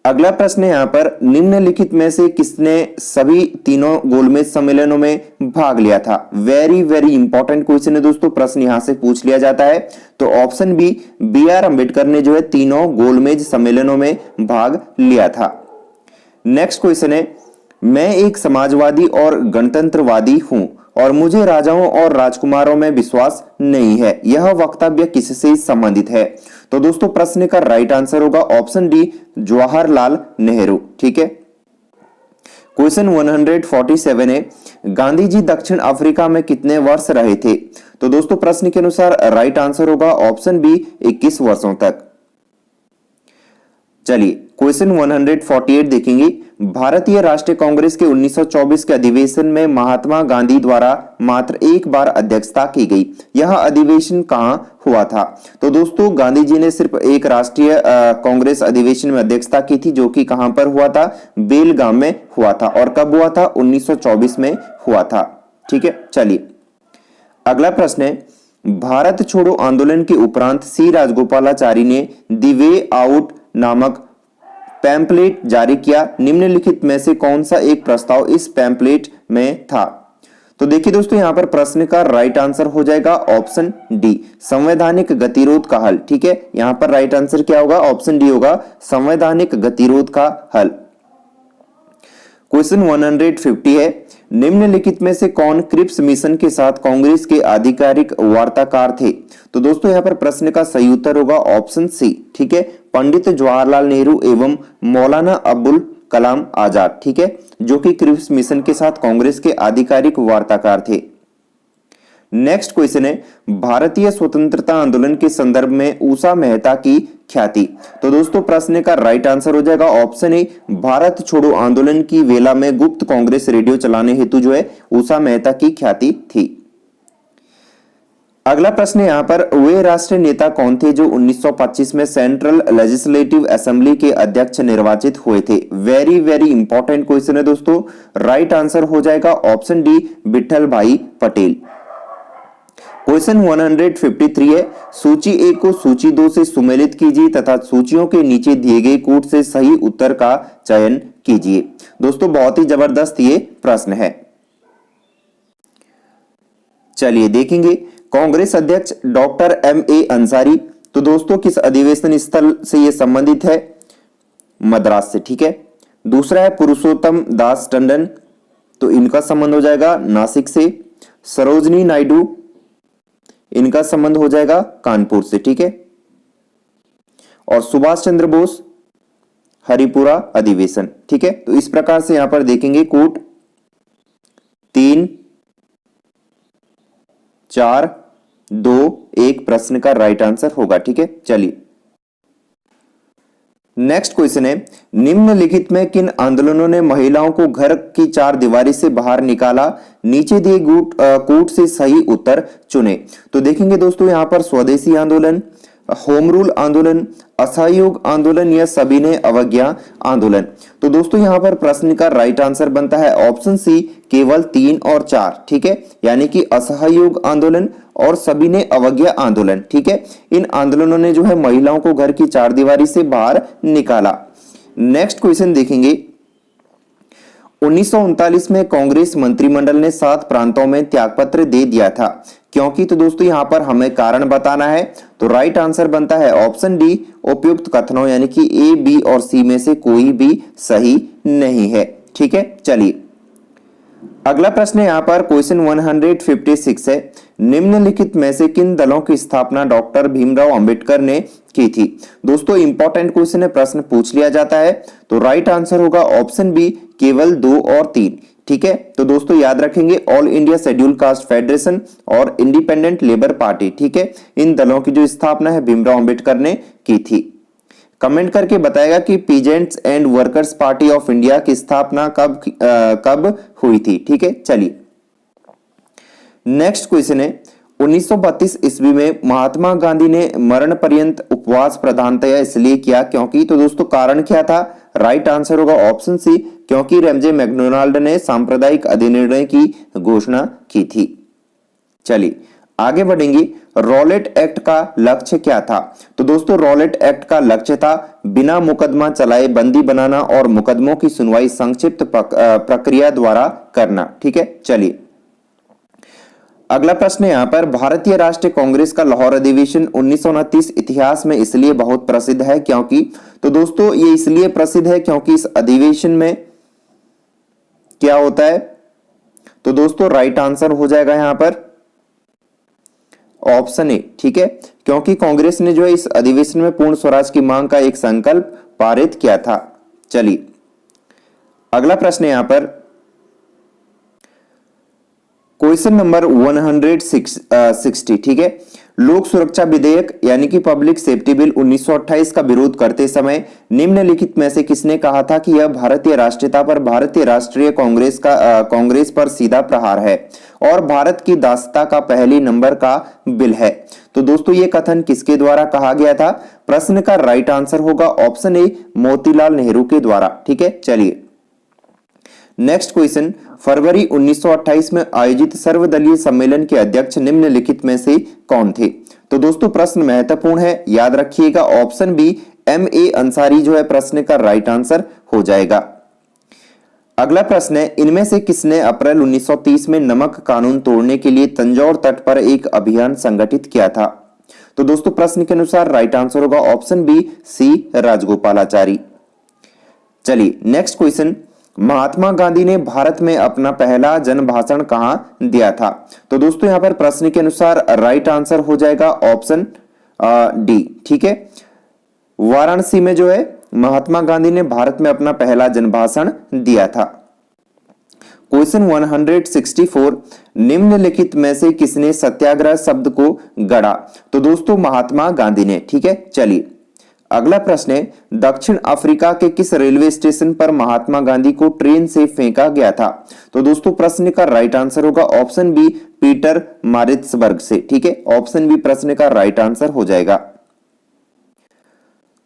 अगला प्रश्न है यहां पर, निम्नलिखित में से किसने सभी तीनों गोलमेज सम्मेलनों में भाग लिया था? वेरी वेरी इंपॉर्टेंट क्वेश्चन है दोस्तों, प्रश्न यहां से पूछ लिया जाता है। तो ऑप्शन बी आर अंबेडकर ने जो है तीनों गोलमेज सम्मेलनों में भाग लिया था। नेक्स्ट क्वेश्चन है, मैं एक समाजवादी और गणतंत्रवादी हूं और मुझे राजाओं और राजकुमारों में विश्वास नहीं है, यह वक्तव्य किससे संबंधित है? तो दोस्तों प्रश्न का राइट आंसर होगा ऑप्शन डी, जवाहरलाल नेहरू। ठीक है, क्वेश्चन 147 है, गांधी जी दक्षिण अफ्रीका में कितने वर्ष रहे थे? तो दोस्तों प्रश्न के अनुसार राइट आंसर होगा ऑप्शन बी, 21 वर्षों तक। चलिए क्वेश्चन 148 देखेंगे। भारतीय राष्ट्रीय कांग्रेस के 1924 के अधिवेशन में महात्मा गांधी द्वारा मात्र एक बार अध्यक्षता की गई, यह अधिवेशन कहां हुआ था? तो दोस्तों गांधी जी ने सिर्फ एक राष्ट्रीय कांग्रेस अधिवेशन में अध्यक्षता की थी, जो कि कहां पर हुआ था? बेलगाम में हुआ था। और कब हुआ था? 1924 में हुआ था। ठीक है, चलिए अगला प्रश्न है, भारत छोड़ो आंदोलन के उपरांत सी राजगोपालाचारी ने द वे आउट नामक पैम्पलेट जारी किया, निम्नलिखित में से कौन सा एक प्रस्ताव इस पैम्पलेट में था? तो देखिए दोस्तों यहां पर प्रश्न का राइट आंसर हो जाएगा ऑप्शन डी, संवैधानिक गतिरोध का हल। ठीक है, यहां पर राइट आंसर क्या होगा? ऑप्शन डी होगा, संवैधानिक गतिरोध का हल। क्वेश्चन 150 है, निम्नलिखित में से कौन क्रिप्स मिशन के साथ कांग्रेस के आधिकारिक वार्ताकार थे? तो दोस्तों यहां पर प्रश्न का सही उत्तर होगा ऑप्शन सी। ठीक है, पंडित जवाहरलाल नेहरू एवं मौलाना अबुल कलाम आजाद। ठीक है, जो कि क्रिप्स मिशन के साथ कांग्रेस के आधिकारिक वार्ताकार थे। नेक्स्ट क्वेश्चन है, भारतीय स्वतंत्रता आंदोलन के संदर्भ में उषा मेहता की ख्याति? तो दोस्तों प्रश्न का राइट आंसर हो जाएगा ऑप्शन ए, भारत छोड़ो आंदोलन की वेला में गुप्त कांग्रेस रेडियो चलाने हेतु जो है उषा मेहता की ख्याति थी। अगला प्रश्न यहां पर, वे राष्ट्रीय नेता कौन थे जो 1925 में सेंट्रल लेजिस्लेटिव असेंबली के अध्यक्ष निर्वाचित हुए थे? वेरी वेरी इंपॉर्टेंट क्वेश्चन है दोस्तों, राइट आंसर हो जाएगा ऑप्शन डी, विठल भाई पटेल। क्वेश्चन 153 है, सूची 1 को सूची 2 से सुमेलित कीजिए तथा सूचियों के नीचे दिए गए कूट से सही उत्तर का चयन कीजिए। दोस्तों बहुत ही जबरदस्त ये प्रश्न है। चलिए देखेंगे, कांग्रेस अध्यक्ष डॉक्टर M.A. अंसारी, तो दोस्तों किस अधिवेशन स्थल से ये संबंधित है? मद्रास से। ठीक है, दूसरा है पुरुषोत्तम दास टंडन, तो इनका संबंध हो जाएगा नासिक से। सरोजनी नायडू, इनका संबंध हो जाएगा कानपुर से। ठीक है, और सुभाष चंद्र बोस हरिपुरा अधिवेशन। ठीक है, तो इस प्रकार से यहां पर देखेंगे कूट 3, 4, 2, 1 प्रश्न का राइट आंसर होगा। ठीक है, चलिए नेक्स्ट क्वेश्चन है, निम्नलिखित में किन आंदोलनों ने महिलाओं को घर की चार दीवारी से बाहर निकाला? नीचे दिए कूट से सही उत्तर चुने। तो देखेंगे दोस्तों यहां पर स्वदेशी आंदोलन, होम रूल आंदोलन, असहयोग आंदोलन या सभी ने अवज्ञा आंदोलन। तो दोस्तों यहां पर प्रश्न का राइट आंसर बनता है ऑप्शन सी, केवल 3 और 4। ठीक है, यानी कि असहयोग आंदोलन और सभी ने अवज्ञा आंदोलन। ठीक है, इन आंदोलनों ने जो है महिलाओं को घर की चारदीवारी से बाहर निकाला। नेक्स्ट क्वेश्चन देखेंगे, 1939 में कांग्रेस मंत्रिमंडल ने 7 प्रांतों में त्यागपत्र दे दिया था क्योंकि। तो दोस्तों यहां पर हमें कारण बताना है, तो राइट आंसर बनता है ऑप्शन डी, उपयुक्त कथनों यानी कि ए, बी और सी में से कोई भी सही नहीं है। ठीक है, चलिए अगला प्रश्न यहाँ पर क्वेश्चन 156 है, निम्नलिखित में से किन दलों की स्थापना डॉक्टर भीमराव अंबेडकर ने की थी। दोस्तों इंपॉर्टेंट क्वेश्चन है, प्रश्न पूछ लिया जाता है, तो राइट आंसर होगा ऑप्शन बी, केवल 2 और 3। ठीक है, तो दोस्तों याद रखेंगे all India schedule caste federation और इंडिपेंडेंट लेबर पार्टी। ठीक है, इन दलों की जो स्थापना है भीमराव अंबेडकर ने की थी। कमेंट करके बताएगा कि peasants and workers party of India की स्थापना कब हुई थी। ठीक है, चलिए नेक्स्ट क्वेश्चन है, 1932 ईस्वी में महात्मा गांधी ने मरण पर्यंत उपवास प्रधानतया इसलिए किया क्योंकि। तो दोस्तों कारण क्या था, राइट आंसर होगा ऑप्शन सी, क्योंकि रेमजे मैकडोनाल्ड ने सांप्रदायिक अधिनिर्णय की घोषणा की थी। चलिए आगे बढ़ेंगे, रॉलेट एक्ट का लक्ष्य क्या था। तो दोस्तों रॉलेट एक्ट का लक्ष्य था बिना मुकदमा चलाए बंदी बनाना और मुकदमों की सुनवाई संक्षिप्त प्रक्रिया द्वारा करना। ठीक है, चलिए अगला प्रश्न है यहाँ पर, भारतीय राष्ट्रीय कांग्रेस का लाहौर अधिवेशन 1929 इतिहास में इसलिए बहुत प्रसिद्ध है क्योंकि। तो दोस्तों ये इसलिए प्रसिद्ध है क्योंकि इस अधिवेशन में क्या होता है, तो दोस्तों राइट आंसर हो जाएगा यहां पर ऑप्शन ए। ठीक है, क्योंकि कांग्रेस ने जो है इस अधिवेशन में पूर्ण स्वराज की मांग का एक संकल्प पारित किया था। चलिए अगला प्रश्न है यहां पर क्वेश्चन नंबर 160। ठीक है, लोक सुरक्षा विधेयक यानी कि पब्लिक सेफ्टी बिल 1928 का विरोध करते समय निम्नलिखित में से किसने कहा था कि यह भारतीय राष्ट्रीयता पर भारतीय राष्ट्रीय कांग्रेस पर सीधा प्रहार है और भारत की दासता का पहले नंबर का बिल है। तो दोस्तों ये कथन किसके द्वारा कहा गया था, प्रश्न का राइट आंसर होगा ऑप्शन ए, मोतीलाल नेहरू के द्वारा। ठीक है, चलिए नेक्स्ट क्वेश्चन, फरवरी 1928 में आयोजित सर्वदलीय सम्मेलन के अध्यक्ष निम्नलिखित में से कौन थे। तो दोस्तों प्रश्न महत्वपूर्ण है, याद रखिएगा ऑप्शन बी, M.A. अंसारी जो है प्रश्न का राइट आंसर हो जाएगा। अगला प्रश्न है, इनमें से किसने अप्रैल 1930 में नमक कानून तोड़ने के लिए तंजौर तट पर एक अभियान संगठित किया था। तो दोस्तों प्रश्न के अनुसार राइट आंसर होगा ऑप्शन बी, सी, राजगोपालाचारी। चलिए नेक्स्ट क्वेश्चन, महात्मा गांधी ने भारत में अपना पहला जन भाषण कहां दिया था। तो दोस्तों यहां पर प्रश्न के अनुसार राइट आंसर हो जाएगा ऑप्शन डी। ठीक है, वाराणसी में जो है महात्मा गांधी ने भारत में अपना पहला जन भाषण दिया था। क्वेश्चन 164, निम्नलिखित में से किसने सत्याग्रह शब्द को गढ़ा। तो दोस्तों महात्मा गांधी ने। ठीक है, चलिए अगला प्रश्न है, दक्षिण अफ्रीका के किस रेलवे स्टेशन पर महात्मा गांधी को ट्रेन से फेंका गया था। तो दोस्तों प्रश्न का राइट आंसर होगा ऑप्शन बी, पीटर मारिट्सबर्ग से। ठीक है, ऑप्शन बी प्रश्न का राइट आंसर हो जाएगा।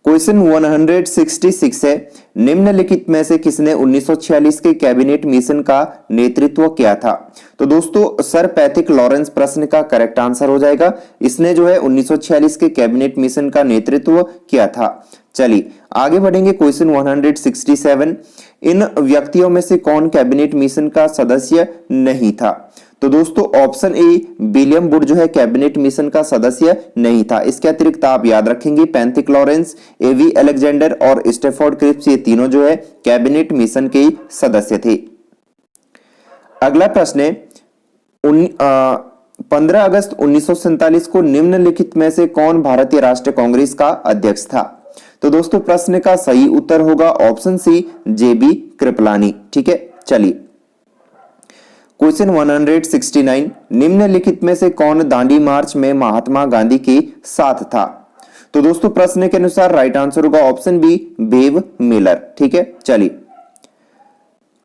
क्वेश्चन 166 है, निम्नलिखित में से किसने 1946 के कैबिनेट मिशन का नेतृत्व किया था। तो दोस्तों सर पैथिक लॉरेंस प्रश्न का करेक्ट आंसर हो जाएगा, इसने जो है 1946 के कैबिनेट मिशन का नेतृत्व किया था। चलिए आगे बढ़ेंगे, क्वेश्चन 167, इन व्यक्तियों में से कौन कैबिनेट मिशन का सदस्य नहीं था। तो दोस्तों ऑप्शन ए, विलियम वुड जो है कैबिनेट मिशन का सदस्य नहीं था। इसके अतिरिक्त आप याद रखेंगे पैथिक लॉरेंस, एवी अलेक्जेंडर और स्टेफोर्ड क्रिप्स, ये तीनों जो है कैबिनेट मिशन के सदस्य थे। अगला प्रश्न है, 15 अगस्त 1947 को निम्नलिखित में से कौन भारतीय राष्ट्रीय कांग्रेस का अध्यक्ष था। तो दोस्तों प्रश्न का सही उत्तर होगा ऑप्शन सी, जेबी कृपलानी। ठीक है, चलिए क्वेश्चन 169, निम्नलिखित में से कौन दांडी मार्च में महात्मा गांधी के साथ था। तो दोस्तों प्रश्न के अनुसार राइट आंसर होगा ऑप्शन बी, बेव मिलर। ठीक है, चलिए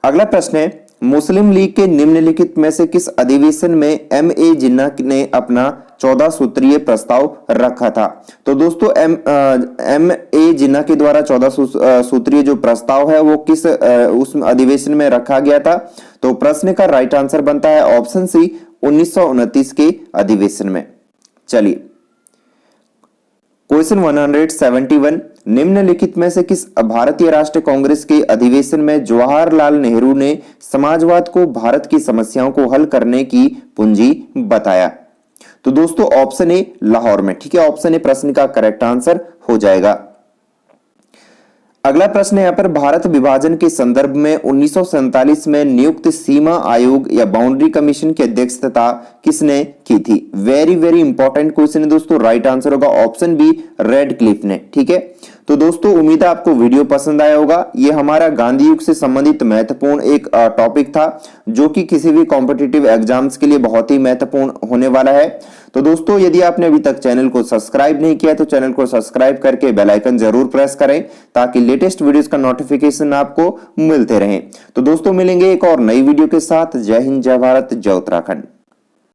अगला प्रश्न है, मुस्लिम लीग के निम्नलिखित में से किस अधिवेशन में M.A. जिन्ना ने अपना 14 सूत्रीय प्रस्ताव रखा था। तो दोस्तों M.A. जिन्ना के द्वारा 14 सूत्रीय जो प्रस्ताव है वो किस उस अधिवेशन में रखा गया था। तो प्रश्न का राइट आंसर बनता है ऑप्शन सी, 1929 के अधिवेशन में। चलिए क्वेश्चन 171, निम्नलिखित में से किस भारतीय राष्ट्रीय कांग्रेस के अधिवेशन में जवाहरलाल नेहरू ने समाजवाद को भारत की समस्याओं को हल करने की पूंजी बताया? तो दोस्तों ऑप्शन ए लाहौर में। ठीक है, ऑप्शन ए प्रश्न का करेक्ट आंसर हो जाएगा। अगला प्रश्न है यहाँ पर, भारत विभाजन के संदर्भ में 1947 में नियुक्त सीमा आयोग या बाउंड्री कमीशन की अध्यक्षता किसने की थी? वेरी वेरी इंपॉर्टेंट क्वेश्चन है दोस्तों। राइट आंसर होगा ऑप्शन बी, रेडक्लिफ ने। ठीक है, तो दोस्तों उम्मीद है आपको वीडियो पसंद आया होगा। ये हमारा गांधी युग से संबंधित महत्वपूर्ण एक टॉपिक था जो कि किसी भी कॉम्पिटिटिव एग्जाम्स के लिए बहुत ही महत्वपूर्ण होने वाला है। तो दोस्तों यदि आपने अभी तक चैनल को सब्सक्राइब नहीं किया तो चैनल को सब्सक्राइब करके बेल आइकन जरूर प्रेस करें ताकि लेटेस्ट वीडियोस का नोटिफिकेशन आपको मिलते रहे। तो दोस्तों मिलेंगे एक और नई वीडियो के साथ। जय हिंद, जय भारत, जय उत्तराखंड।